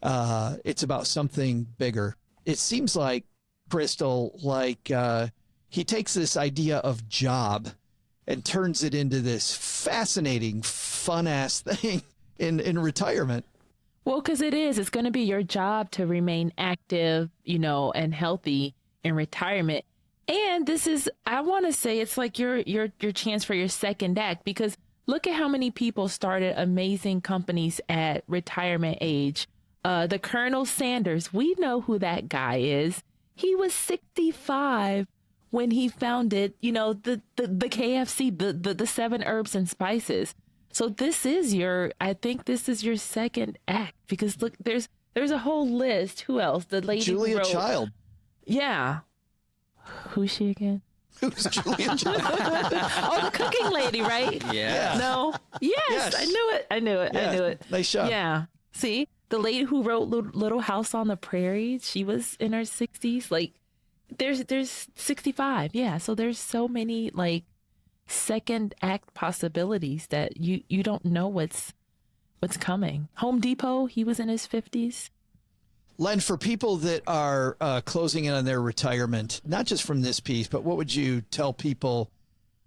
It's about something bigger. It seems like, Crystal, like he takes this idea of job and turns it into this fascinating, fun-ass thing in retirement. Well, because it's going to be your job to remain active, you know, and healthy in retirement. And this is, I want to say, it's like your chance for your second act, because look at how many people started amazing companies at retirement age. The Colonel Sanders, we know who that guy is. He was 65 when he founded, the KFC, the 7 herbs and spices. So I think this is your second act, because look, there's a whole list. Who else? The lady Julia who wrote, Child. Yeah. Who's she again? Who's Julia Child? Oh, the cooking lady, right? Yeah. No. Yes. I knew it. Yeah, I knew it. nice job. Yeah. See, the lady who wrote Little House on the Prairie, she was in her 60s. Like, there's 65. Yeah. So there's so many like second act possibilities that you don't know what's coming. Home Depot, he was in his 50s. Len, for people that are closing in on their retirement, not just from this piece, but what would you tell people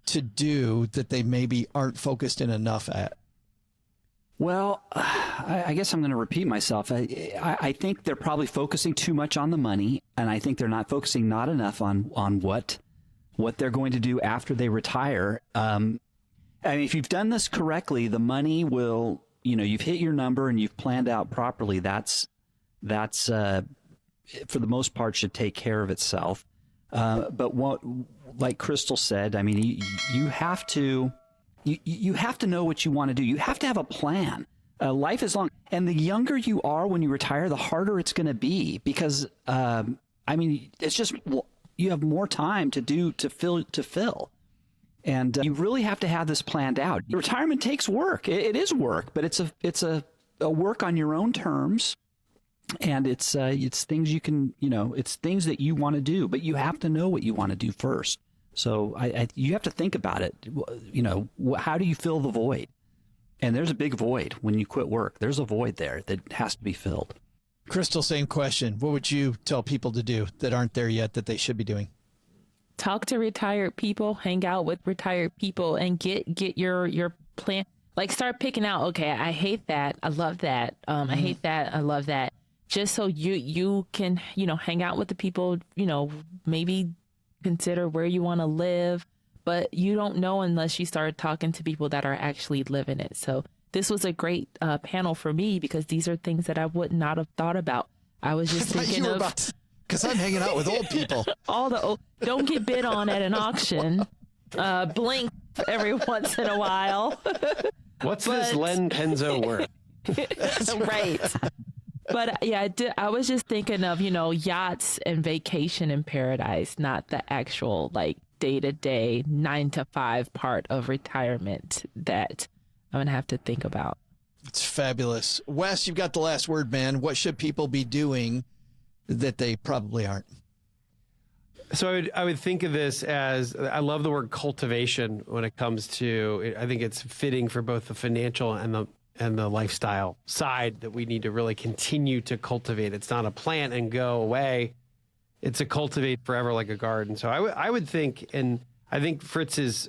to do that they maybe aren't focused in enough at? Well, I guess I'm going to repeat myself. I think they're probably focusing too much on the money, and I think they're not focusing not enough on what they're going to do after they retire. I mean, if you've done this correctly, the money will, you've hit your number and you've planned out properly. That's for the most part should take care of itself. But what, like Crystal said, I mean, you have to know what you want to do. You have to have a plan. Life is long, and the younger you are when you retire, the harder it's going to be, because I mean, it's just you have more time to fill, and you really have to have this planned out. Retirement takes work. It is work, but it's a work on your own terms. And it's things you can, it's things that you want to do, but you have to know what you want to do first. So you have to think about it. How do you fill the void? And there's a big void when you quit work. There's a void there that has to be filled. Crystal, same question. What would you tell people to do that aren't there yet that they should be doing? Talk to retired people, hang out with retired people, and get your plan. Like, start picking out, okay, I hate that. I love that. I hate that. I love that. Just so you can, hang out with the people, maybe consider where you want to live, but you don't know unless you start talking to people that are actually living it. So this was a great panel for me, because these are things that I would not have thought about. I was just thinking of, because I'm hanging out with old people. all the old, don't get bid on at an auction. Blink every once in a while. What's this Len Penzo worth? Right. But yeah, I was just thinking of, yachts and vacation in paradise, not the actual like day-to-day 9-to-5 part of retirement that I'm going to have to think about. It's fabulous. Wes, you've got the last word, man. What should people be doing that they probably aren't? So I would think of this as, I love the word cultivation when it comes to, I think it's fitting for both the financial and the lifestyle side that we need to really continue to cultivate. It's not a plant and go away. It's a cultivate forever, like a garden. So I would think, and I think Fritz's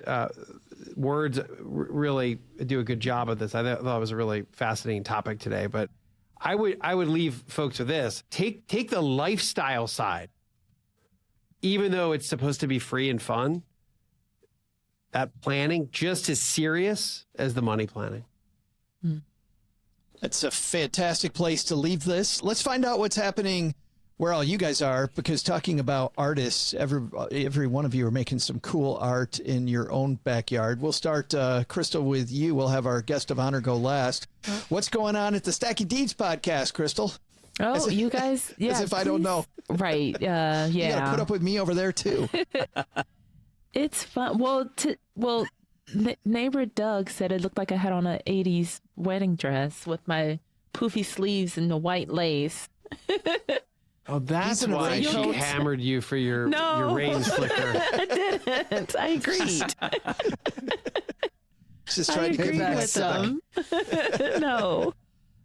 words really do a good job of this. I thought it was a really fascinating topic today, but I would leave folks with this. Take the lifestyle side, even though it's supposed to be free and fun, that planning just as serious as the money planning. That's a fantastic place to leave this. Let's find out what's happening where all you guys are, because talking about artists, every one of you are making some cool art in your own backyard. We'll start, Crystal, with you. We'll have our guest of honor go last. What's going on at the Stacky Deeds podcast, Crystal? Oh, you guys, yeah. As if I don't know. Right, yeah. You got to put up with me over there, too. It's fun. Well, neighbor Doug said it looked like I had on an 80s wedding dress with my poofy sleeves and the white lace. Oh, that's why she hammered you for your rain flicker. I didn't. I agreed. Just trying to get with them. No.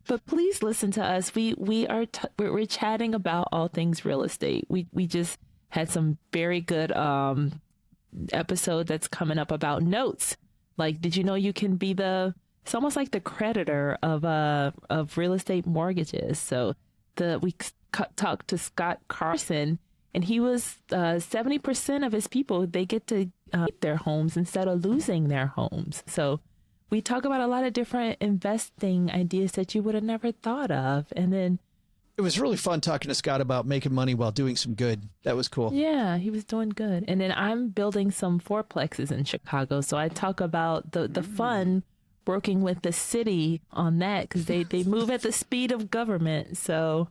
But please listen to us. We're chatting about all things real estate. We just had some very good episode that's coming up about notes. Like, did you know you can be it's almost like the creditor of real estate mortgages. So we talked to Scott Carson, and he was 70% of his people, they get to keep their homes instead of losing their homes. So we talk about a lot of different investing ideas that you would have never thought of. And then It was really fun talking to Scott about making money while doing some good. That was cool. Yeah, he was doing good. And then I'm building some fourplexes in Chicago. So I talk about the fun working with the city on that because they move at the speed of government. So,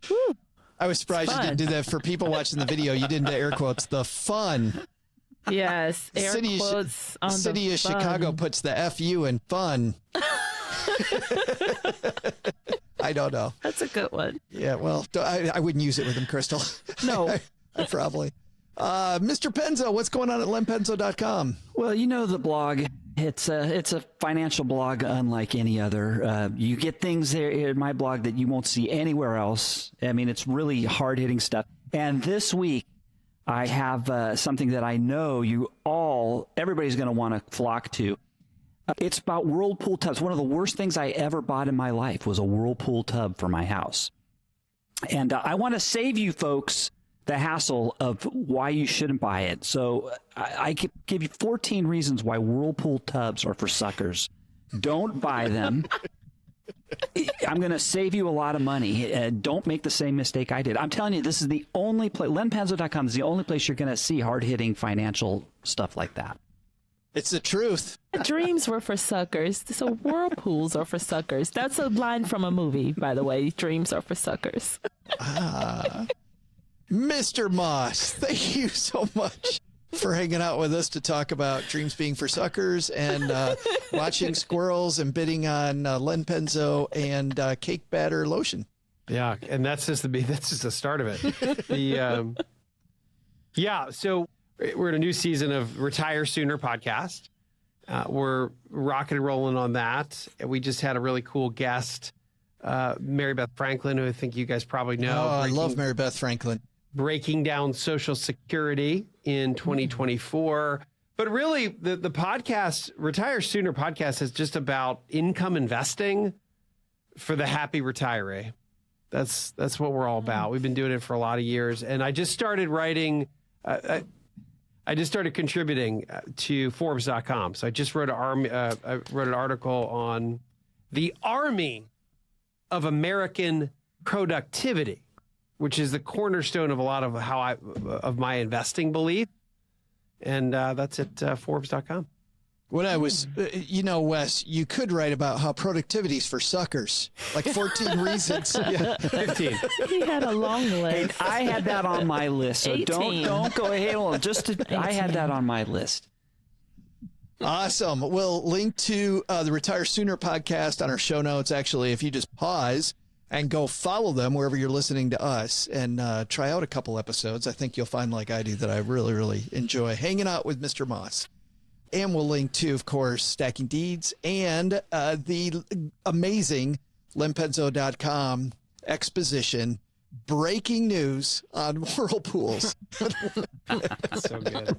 whew, I was surprised you didn't do that for people watching the video. You didn't do air quotes. The fun. Yes, air City quotes on City the of fun. Chicago puts the FU in fun. I don't know. That's a good one. Yeah, well, I wouldn't use it with him, Crystal. No. Probably. Mr. Penzo, what's going on at lenpenzo.com? Well, you know the blog. It's a financial blog unlike any other. You get things there in my blog that you won't see anywhere else. I mean, it's really hard-hitting stuff. And this week, I have something that I know everybody's going to want to flock to. It's about Whirlpool tubs. One of the worst things I ever bought in my life was a Whirlpool tub for my house. And I want to save you folks the hassle of why you shouldn't buy it. So I could give you 14 reasons why Whirlpool tubs are for suckers. Don't buy them. I'm going to save you a lot of money. Don't make the same mistake I did. I'm telling you, this is the only place, lenpenzo.com is the only place you're going to see hard-hitting financial stuff like that. It's the truth. Dreams were for suckers, so whirlpools are for suckers. That's a line from a movie, by the way. Dreams are for suckers. Mr. Moss, thank you so much for hanging out with us to talk about dreams being for suckers and watching squirrels and bidding on Len Penzo and cake batter lotion. Yeah, and that's just the start of it. So we're in a new season of Retire Sooner podcast. We're rocking and rolling on that. And we just had a really cool guest, Mary Beth Franklin, who I think you guys probably know. Oh, I love Mary Beth Franklin. Breaking down Social Security in 2024. But really, the podcast, Retire Sooner podcast, is just about income investing for the happy retiree. That's what we're all about. We've been doing it for a lot of years. And I just started writing... I just started contributing to Forbes.com. So I just wrote I wrote an article on the army of American productivity, which is the cornerstone of a lot of my investing belief. And that's at Forbes.com. When I was, Wes, you could write about how productivity is for suckers, like 14 reasons. Yeah, 15. He had a long list. I had that on my list, so 18. don't go ahead. I had that on my list. Awesome. We'll link to the Retire Sooner podcast on our show notes. Actually, if you just pause and go follow them wherever you're listening to us and try out a couple episodes, I think you'll find, like I do, that I really, really enjoy hanging out with Mr. Moss. And we'll link to, of course, Stacking Deeds and the amazing lenpenzo.com exposition, breaking news on whirlpools. So good.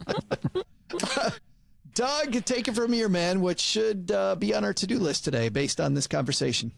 Doug, take it from here, man. What should be on our to-do list today based on this conversation?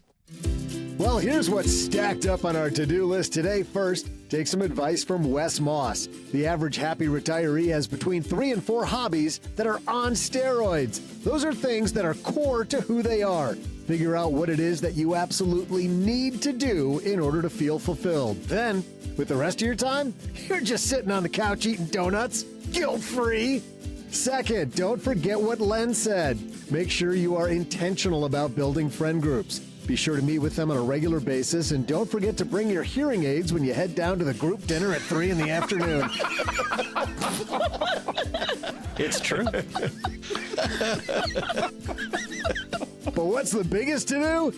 Well, here's what's stacked up on our to-do list today. First, take some advice from Wes Moss. The average happy retiree has between 3 and 4 hobbies that are on steroids. Those are things that are core to who they are. Figure out what it is that you absolutely need to do in order to feel fulfilled. Then, with the rest of your time, you're just sitting on the couch eating donuts, guilt-free. Second, don't forget what Len said. Make sure you are intentional about building friend groups. Be sure to meet with them on a regular basis, and don't forget to bring your hearing aids when you head down to the group dinner at 3 in the afternoon. It's true. But what's the biggest to do?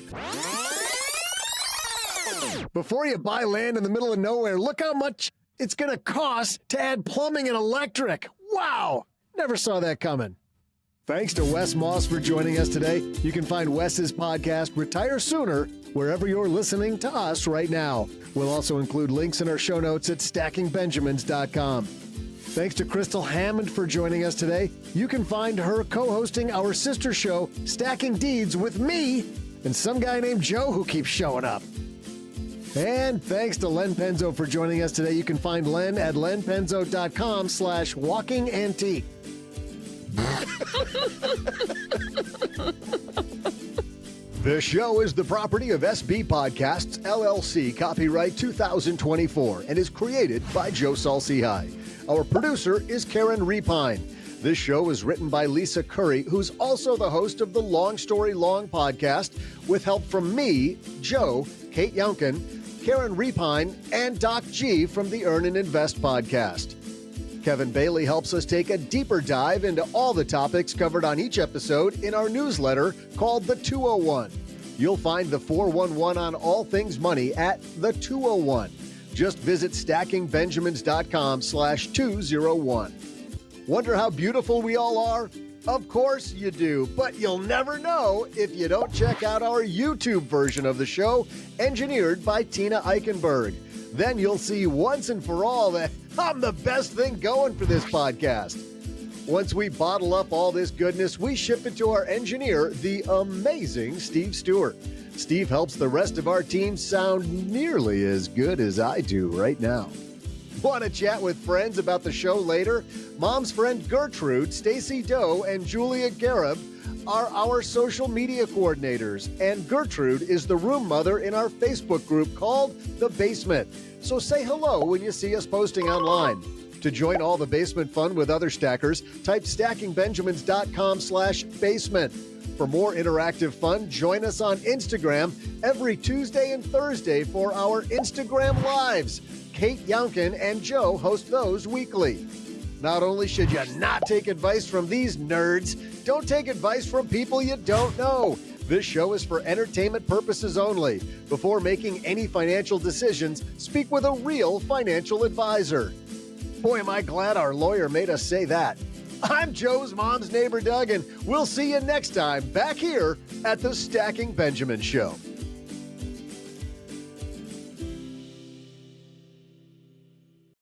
Before you buy land in the middle of nowhere, look how much it's going to cost to add plumbing and electric. Wow! Never saw that coming. Thanks to Wes Moss for joining us today. You can find Wes's podcast, Retire Sooner, wherever you're listening to us right now. We'll also include links in our show notes at stackingbenjamins.com. Thanks to Crystal Hammond for joining us today. You can find her co-hosting our sister show, Stacking Deeds, with me and some guy named Joe who keeps showing up. And thanks to Len Penzo for joining us today. You can find Len at lenpenzo.com/walkingantique. This show is the property of SB Podcasts, LLC, copyright 2024, and is created by Joe Saul-Sehy. Our producer is Karen Repine. This show is written by Lisa Curry, who's also the host of the Long Story Long podcast, with help from me, Joe, Kate Younkin, Karen Repine, and Doc G from the Earn and Invest podcast. Kevin Bailey helps us take a deeper dive into all the topics covered on each episode in our newsletter called The 201. You'll find the 411 on all things money at The 201. Just visit stackingbenjamins.com/201. Wonder how beautiful we all are? Of course you do, but you'll never know if you don't check out our YouTube version of the show, engineered by Tina Eichenberg. Then you'll see once and for all that I'm the best thing going for this podcast. Once we bottle up all this goodness, we ship it to our engineer, the amazing Steve Stewart. Steve helps the rest of our team sound nearly as good as I do right now. Want to chat with friends about the show later? Mom's friend Gertrude, Stacy Doe, and Julia Garib are our social media coordinators, and Gertrude is the room mother in our Facebook group called The Basement. So say hello when you see us posting online. To join all the basement fun with other stackers, type stackingbenjamins.com/basement. For more interactive fun, join us on Instagram every Tuesday and Thursday for our Instagram Lives. Kate Younkin and Joe host those weekly. Not only should you not take advice from these nerds, don't take advice from people you don't know. This show is for entertainment purposes only. Before making any financial decisions, speak with a real financial advisor. Boy, am I glad our lawyer made us say that. I'm Joe's mom's neighbor, Doug, and we'll see you next time back here at the Stacking Benjamin Show.